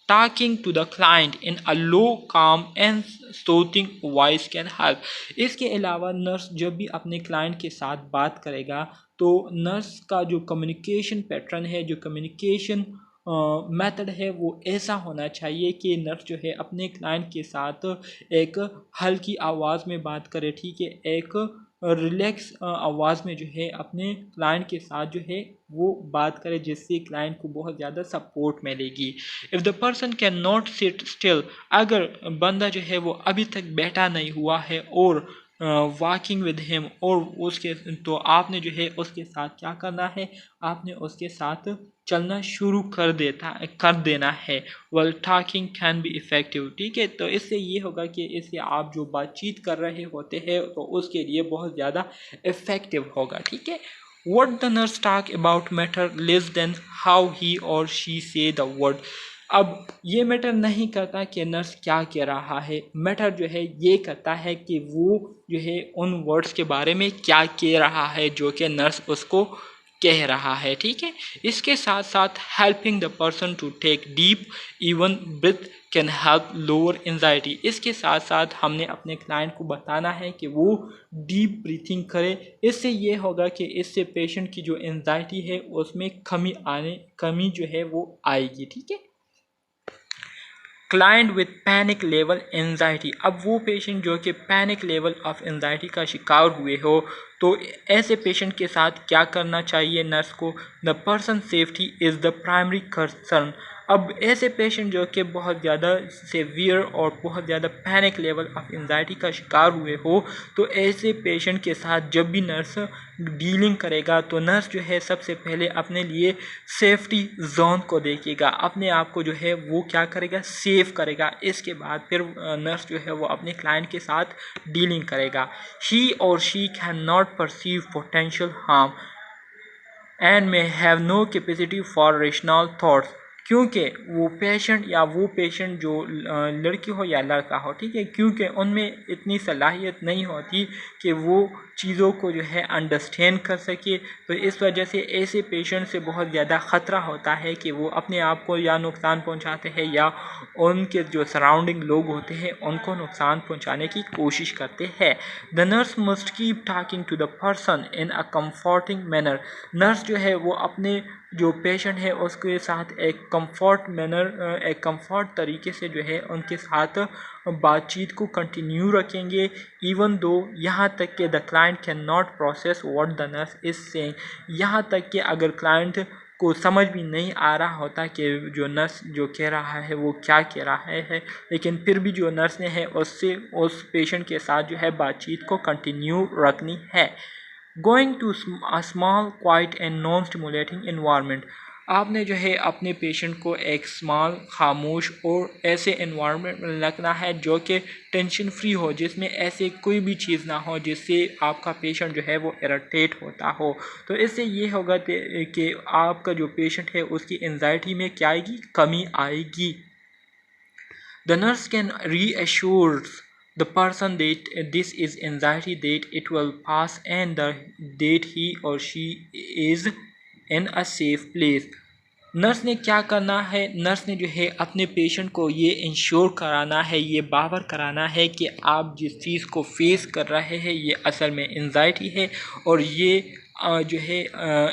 talking to the client in a low calm and soothing voice can help. इसके अलावा नर्स जब भी अपने क्लाइंट के साथ बात करेगा तो नर्स का जो कम्युनिकेशन पैटर्न है, जो कम्युनिकेशन मेथड है वो ऐसा होना चाहिए कि नर्स जो है अपने क्लाइंट के साथ एक हल्की आवाज़ में बात करे, ठीक है, एक रिलैक्स आवाज़ में जो है अपने क्लाइंट के साथ जो है वो बात करे, जिससे क्लाइंट को बहुत ज़्यादा सपोर्ट मिलेगी। If the person can not sit still, अगर बंदा जो है वो अभी तक बैठा नहीं हुआ है और वॉकिंग विद हिम, और उसके, तो आपने जो है उसके साथ क्या करना है, आपने उसके साथ चलना शुरू कर देना है। Well talking can be effective, ठीक है। तो इससे ये होगा कि इससे आप जो बातचीत कर रहे होते हैं तो उसके लिए बहुत ज़्यादा इफ़ेक्टिव होगा, ठीक है। What the nurse talk about matter less than how he or she say the word। अब ये मैटर नहीं करता कि नर्स क्या कह रहा है, मैटर जो है ये करता है कि वो जो है उन वर्ड्स के बारे में क्या कह रहा है जो कि नर्स उसको कह रहा है, ठीक है। इसके साथ साथ helping the person to take deep even breath can help lower anxiety. इसके साथ साथ हमने अपने क्लाइंट को बताना है कि वो डीप ब्रीथिंग करे। इससे ये होगा कि इससे पेशेंट की जो एंजाइटी है उसमें कमी जो है वो आएगी, ठीक है। Client with panic level anxiety, अब वो पेशेंट जो कि पैनिक लेवल ऑफ एंजाइटी का शिकार हुए हो तो ऐसे पेशेंट के साथ क्या करना चाहिए नर्स को। The person safety is the primary concern. अब ऐसे पेशेंट जो कि बहुत ज़्यादा सेवियर और बहुत ज़्यादा पैनिक लेवल ऑफ एंजाइटी का शिकार हुए हो तो ऐसे पेशेंट के साथ जब भी नर्स डीलिंग करेगा तो नर्स जो है सबसे पहले अपने लिए सेफ्टी जोन को देखेगा, अपने आप को जो है वो क्या करेगा, सेव करेगा। इसके बाद फिर नर्स जो है वो अपने क्लाइंट के साथ डीलिंग करेगा। ही और she can not perceive potential harm and may have no capacity for rational thoughts. क्योंकि वो पेशेंट जो लड़की हो या लड़का हो, ठीक है, क्योंकि उनमें इतनी सलाहियत नहीं होती कि वो चीज़ों को जो है अंडरस्टैंड कर सके। तो इस वजह से ऐसे पेशेंट से बहुत ज़्यादा ख़तरा होता है कि वो अपने आप को या नुकसान पहुंचाते हैं या उनके जो सराउंडिंग लोग होते हैं उनको नुकसान पहुंचाने की कोशिश करते हैं। The nurse must keep talking to the person in a comforting manner. Nurse जो है वो अपने जो पेशेंट है उसके साथ एक कंफर्ट तरीके से जो है उनके साथ बातचीत को कंटिन्यू रखेंगे, इवन दो यहाँ तक कि the client can not process what the nurse is saying. यहाँ तक कि अगर क्लाइंट को समझ भी नहीं आ रहा होता कि जो नर्स जो कह रहा है वो क्या कह रहा है, लेकिन फिर भी जो नर्स ने है उससे उस पेशेंट के साथ जो है बातचीत को कंटिन्यू रखनी है। Going to a small quiet and non stimulating environment, आपने जो है अपने पेशेंट को एक स्मॉल खामोश और ऐसे इन्वायरमेंट में रखना है जो कि टेंशन फ्री हो, जिसमें ऐसे कोई भी चीज़ ना हो जिससे आपका पेशेंट जो है वो इरिटेट होता हो। तो इससे ये होगा कि आपका जो पेशेंट है उसकी एंजाइटी में क्या आएगी, कमी आएगी। The nurse can reassure the person that this is anxiety, that it will pass and that he or she is in a safe place। Nurse ने क्या करना है, नर्स ने जो है अपने पेशेंट को ये इंश्योर कराना है, ये बावर कराना है कि आप जिस चीज़ को फेस कर रहे हैं ये असल में एंजाइटी है और ये जो है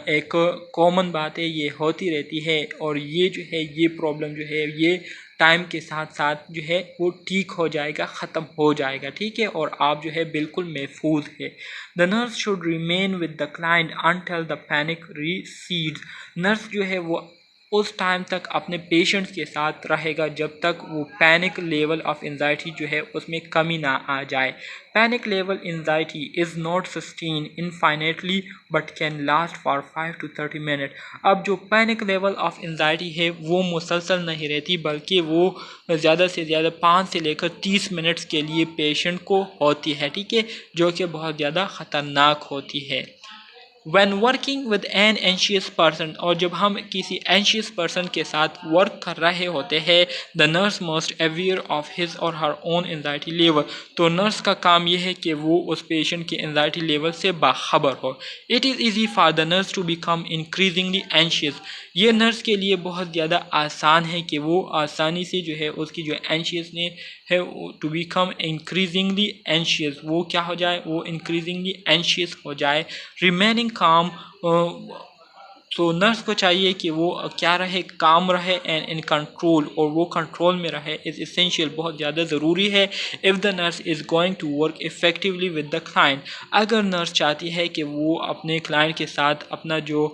एक कॉमन बात है, ये होती रहती है और ये जो है ये प्रॉब्लम जो है ये टाइम के साथ साथ जो है वो ठीक हो जाएगा, ख़त्म हो जाएगा, ठीक है, और आप जो है बिल्कुल महफूज है। The nurse should remain with the client until the panic recedes. Nurse जो है वो उस टाइम तक अपने पेशेंट्स के साथ रहेगा जब तक वो पैनिक लेवल ऑफ एंजाइटी जो है उसमें कमी ना आ जाए। Panic level anxiety is not sustain infinitely but can last for 5 to 30 minute. अब जो पैनिक लेवल ऑफ एंजाइटी है वो मुसलसल नहीं रहती, बल्कि वो ज़्यादा से ज़्यादा 5 से लेकर 30 मिनट्स के लिए पेशेंट को होती है, ठीक है, जो कि बहुत ज़्यादा ख़तरनाक होती है। When working with an anxious person, और जब हम किसी anxious person के साथ वर्क कर रहे होते हैं, the nurse must aware of his or her own anxiety level। तो नर्स का काम यह है कि वो उस पेशेंट के एंजाइटी लेवल से बाखबर हो। It is easy for the nurse to become increasingly anxious। ये नर्स के लिए बहुत ज़्यादा आसान है कि वो आसानी से जो है उसकी जो एंशियसनेस है टू बिकम इंक्रीजिंगली एंशियस, वो क्या हो जाए, वो इंक्रीजिंगली एंशियस हो जाए। रिमेनिंग काम, तो नर्स को चाहिए कि वो क्या रहे, काम रहे एंड इन कंट्रोल, और वो कंट्रोल में रहे इज़ इसेंशियल, बहुत ज़्यादा ज़रूरी है। If the nurse is going to work effectively with the client, अगर नर्स चाहती है कि वो अपने क्लाइंट के साथ अपना जो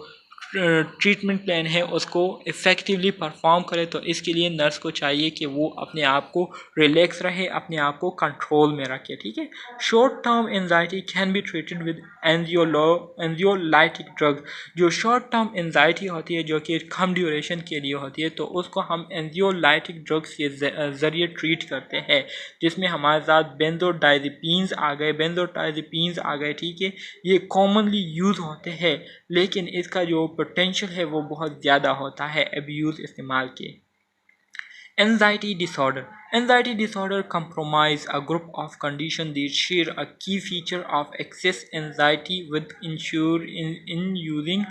ट्रीटमेंट प्लान है उसको इफ़ेक्टिवली परफॉर्म करे, तो इसके लिए नर्स को चाहिए कि वो अपने आप को रिलैक्स रहे, अपने आप को कंट्रोल में रखे, ठीक है। Short term anxiety can be treated with anxiolytic drug. जो शॉर्ट टर्म एंजाइटी होती है जो कि कम ड्यूरेशन के लिए होती है, तो उसको हम एंजियोलाइटिक ड्रग्स के ज़रिए ट्रीट करते हैं, जिसमें हमारे साथ बेंजोडाइज़ेपीन्स आ गए, ठीक है। ये कॉमनली यूज़ होते हैं, लेकिन इसका जो पोटेंशियल है वो बहुत ज़्यादा होता है अब्यूज़ इस्तेमाल के। Anxiety disorder comprise a group of conditions that share a key feature of excess anxiety with using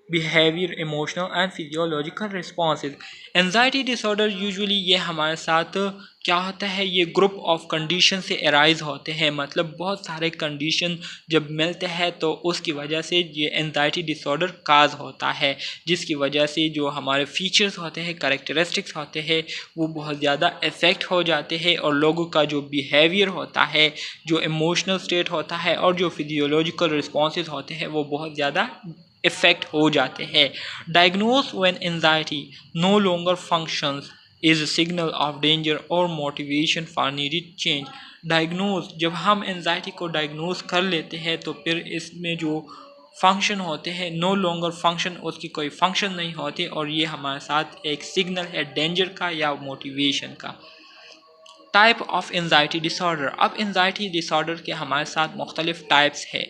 behavior, emotional and physiological responses। Anxiety disorder usually ये हमारे साथ क्या होता है, ये ग्रुप ऑफ कंडीशन से अराइज होते हैं, मतलब बहुत सारे कंडीशन जब मिलते हैं तो उसकी वजह से ये एंजाइटी डिसऑर्डर काज होता है, जिसकी वजह से जो हमारे फीचर्स होते हैं, कैरेक्टरिस्टिक्स होते हैं, वो बहुत ज़्यादा इफ़ेक्ट हो जाते हैं, और लोगों का जो बिहेवियर होता है, जो इमोशनल स्टेट होता है और जो फिजियोलॉजिकल रिस्पॉन्सेज होते हैं वो बहुत ज़्यादा इफ़ेक्ट हो जाते हैं। Diagnose when anxiety no longer functions is signal of danger or motivation for needed change. Diagnose, जब हम एंजाइटी को डायग्नोज कर लेते हैं तो फिर इसमें जो फंक्शन होते हैं, नो लॉन्गर फंक्शन, उसकी कोई फंक्शन नहीं होती, और ये हमारे साथ एक सिग्नल है डेंजर का या मोटिवेशन का। Type of anxiety disorder. अब एंजाइटी डिसऑर्डर के हमारे साथ मुख्तलिफ टाइप्स है।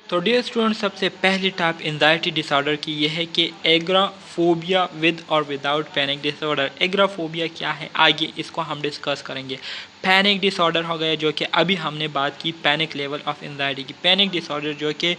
तो डियर स्टूडेंट, सबसे पहली टाइप एंजाइटी डिसऑर्डर की यह है कि एग्राफोबिया विद और विदाउट पैनिक डिसऑर्डर। एग्राफोबिया क्या है, आगे इसको हम डिस्कस करेंगे। पैनिक डिसऑर्डर हो गया, जो कि अभी हमने बात की पैनिक लेवल ऑफ एंजाइटी की। पैनिक डिसऑर्डर जो कि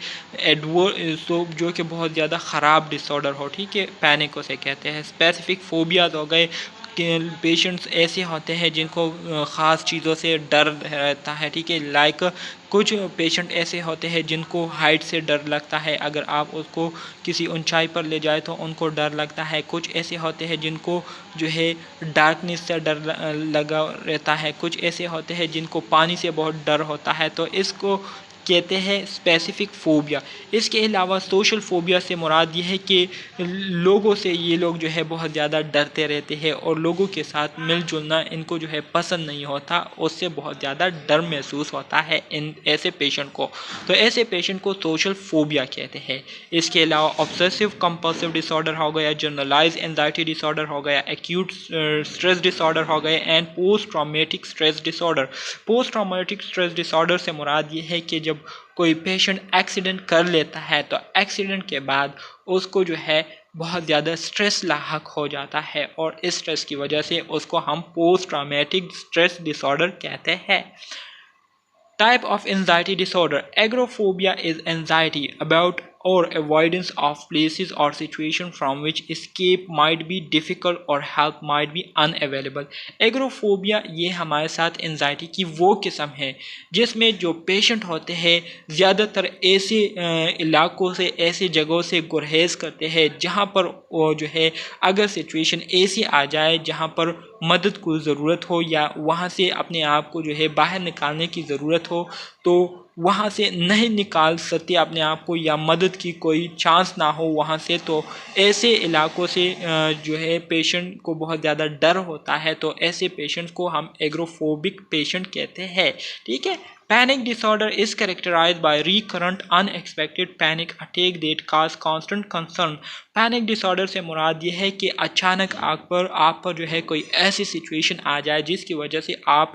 जो कि बहुत ज़्यादा ख़राब डिसऑर्डर हो, ठीक है, पैनिक उसे कहते हैं। स्पेसिफिक फोबियाज हो गए कि पेशेंट्स ऐसे होते हैं जिनको ख़ास चीज़ों से डर रहता है, ठीक है। लाइक कुछ पेशेंट ऐसे होते हैं जिनको हाइट से डर लगता है, अगर आप उसको किसी ऊंचाई पर ले जाए तो उनको डर लगता है। कुछ ऐसे होते हैं जिनको जो है डार्कनेस से डर लगा रहता है। कुछ ऐसे होते हैं जिनको पानी से बहुत डर होता है, तो इसको कहते हैं स्पेसिफिक फ़ोबिया। इसके अलावा सोशल फ़ोबिया से मुराद ये है कि लोगों से ये लोग जो है बहुत ज़्यादा डरते रहते हैं और लोगों के साथ मिलजुलना इनको जो है पसंद नहीं होता, उससे बहुत ज़्यादा डर महसूस होता है इन ऐसे पेशेंट को, तो ऐसे पेशेंट को सोशल फ़ोबिया कहते हैं। इसके अलावा ऑब्सेसिव कंपल्सिव डिसऑर्डर हो गया, जनरलाइज एंजाइटी डिसऑर्डर हो गया, एक्यूट स्ट्रेस डिसऑर्डर हो गए and post traumatic stress disorder. Post traumatic stress disorder से मुराद ये है कि जब कोई पेशेंट एक्सीडेंट कर लेता है तो एक्सीडेंट के बाद उसको जो है बहुत ज़्यादा स्ट्रेस लाहक हो जाता है, और इस स्ट्रेस की वजह से उसको हम पोस्ट ट्रॉमेटिक स्ट्रेस डिसऑर्डर कहते हैं। Type of anxiety disorder. Agoraphobia is anxiety about or avoidance of places or situation from which escape might be difficult or help might be unavailable. Agoraphobia ये हमारे साथ एंजाइटी की वो किस्म है जिसमें जो पेशेंट होते हैं ज़्यादातर ऐसे इलाकों से, ऐसे जगहों से गुरेज करते हैं जहाँ पर वो जो है अगर सिचुएशन ऐसी आ जाए जहाँ पर मदद को ज़रूरत हो या वहाँ से अपने आप को जो है बाहर निकालने की ज़रूरत हो, तो वहाँ से नहीं निकाल सकते अपने आप को या मदद की कोई चांस ना हो वहाँ से, तो ऐसे इलाकों से जो है पेशेंट को बहुत ज़्यादा डर होता है, तो ऐसे पेशेंट्स को हम एग्रोफोबिक पेशेंट कहते हैं। ठीक है। Panic disorder is characterized by recurrent unexpected panic attack that cause constant concern। Panic disorder से मुराद ये है कि अचानक आप पर जो है कोई ऐसी सिचुएशन आ जाए जिसकी वजह से आप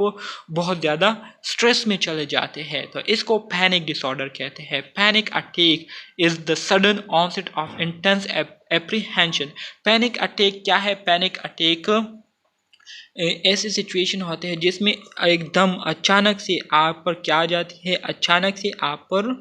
बहुत ज़्यादा स्ट्रेस में चले जाते हैं, तो इसको पैनिक डिसऑर्डर कहते हैं। Panic attack is the sudden onset of intense apprehension. Panic attack क्या है? पैनिक अटैक ऐसे सिचुएशन होते हैं जिसमें एकदम अचानक से आप पर क्या आ जाती है, अचानक से आप पर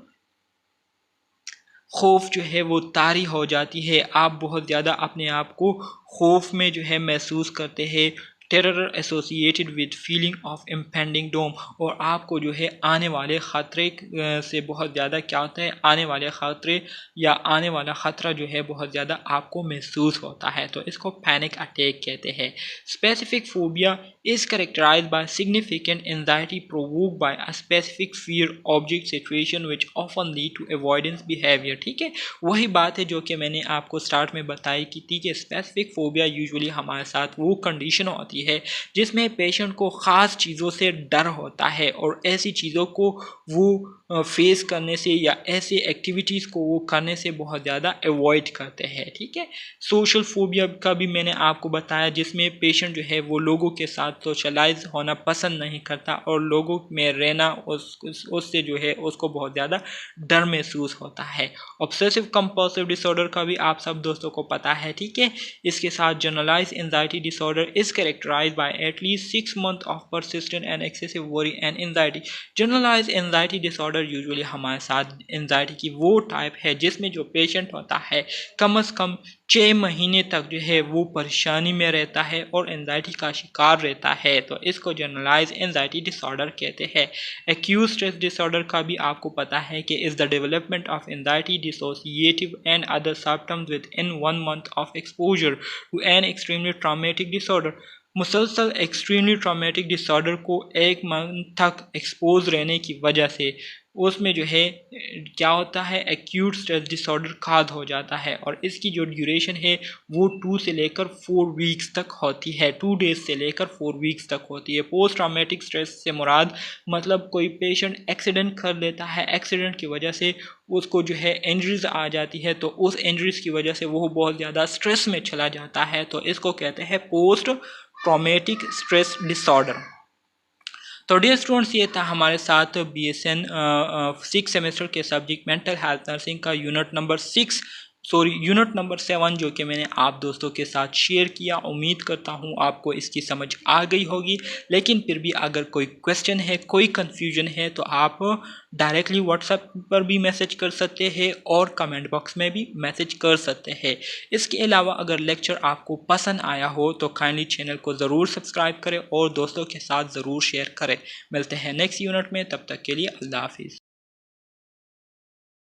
खौफ जो है वो तारी हो जाती है, आप बहुत ज़्यादा अपने आप को खौफ में जो है महसूस करते हैं। Terror associated with feeling of impending doom, और आपको जो है आने वाले ख़तरे से बहुत ज़्यादा क्या होता है, आने वाले ख़तरे या आने वाला ख़तरा जो है बहुत ज़्यादा आपको महसूस होता है, तो इसको पैनिक अटैक कहते हैं। Specific phobia is characterized by significant anxiety provoked by a specific fear object situation which often lead to avoidance behaviour. ठीक है, वही बात है जो कि मैंने आपको स्टार्ट में बताई कि ठीक है, स्पेसिफिक फोबिया यूजुअली हमारे साथ वो कंडीशन होती है जिसमें पेशेंट को ख़ास चीज़ों से डर होता है और ऐसी चीज़ों को वो फेस करने से या ऐसे एक्टिविटीज़ को वो करने से बहुत ज़्यादा अवॉइड करते हैं। ठीक है। सोशल फोबिया का भी मैंने आपको बताया जिसमें पेशेंट जो है वो लोगों के साथ सोशलाइज होना पसंद नहीं करता और लोगों में रहना उससे जो है उसको बहुत ज़्यादा डर महसूस होता है। ऑब्सेसिव कंपल्सिव डिसऑर्डर का भी आप सब दोस्तों को पता है। ठीक है। इसके साथ generalize anxiety disorder is characterized by at least 6 months of persistent and excessive worry and anxiety। Generalize anxiety disorder usually हमारे साथ एंजाइटी की वो टाइप है जिसमें जो पेशेंट होता है कम से कम 6 महीने तक जो है वो परेशानी में रहता है और एंजाइटी का शिकार रहता है, तो इसको जनरलाइज एंजाइटी डिसऑर्डर कहते हैं। एक्यूट स्ट्रेस डिसऑर्डर का भी आपको पता है कि is the development of anxiety dissociative and other symptoms within 1 month of exposure to an extremely traumatic disorder. मुसलसल एक्सट्रीमली ट्रॉमेटिक डिसऑर्डर को 1 मंथ तक एक्सपोज रहने की वजह से उसमें जो है क्या होता है, एक्यूट स्ट्रेस डिसऑर्डर खाद हो जाता है और इसकी जो ड्यूरेशन है वो 2 से लेकर 4 वीक्स तक होती है, 2 डेज से लेकर 4 वीक्स तक होती है। पोस्ट ट्रॉमेटिक स्ट्रेस से मुराद मतलब कोई पेशेंट एक्सीडेंट कर लेता है, एक्सीडेंट की वजह से उसको जो है इंजरीज आ जाती है, तो उस इंजरीज की वजह से वो बहुत ज़्यादा स्ट्रेस में चला जाता है, तो इसको कहते हैं पोस्ट ट्रॉमेटिक स्ट्रेस डिसऑर्डर। तो डियर स्टूडेंट्स, ये था हमारे साथ BSN 6 सेमेस्टर के सब्जेक्ट मेंटल हेल्थ नर्सिंग का यूनिट नंबर 7 जो कि मैंने आप दोस्तों के साथ शेयर किया। उम्मीद करता हूँ आपको इसकी समझ आ गई होगी, लेकिन फिर भी अगर कोई क्वेश्चन है, कोई कन्फ्यूजन है तो आप डायरेक्टली व्हाट्सएप पर भी मैसेज कर सकते हैं और कमेंट बॉक्स में भी मैसेज कर सकते हैं। इसके अलावा अगर लेक्चर आपको पसंद आया हो तो काइंडली चैनल को ज़रूर सब्सक्राइब करें और दोस्तों के साथ ज़रूर शेयर करें। मिलते हैं नेक्स्ट यूनिट में, तब तक के लिए अल्लाह हाफिज़।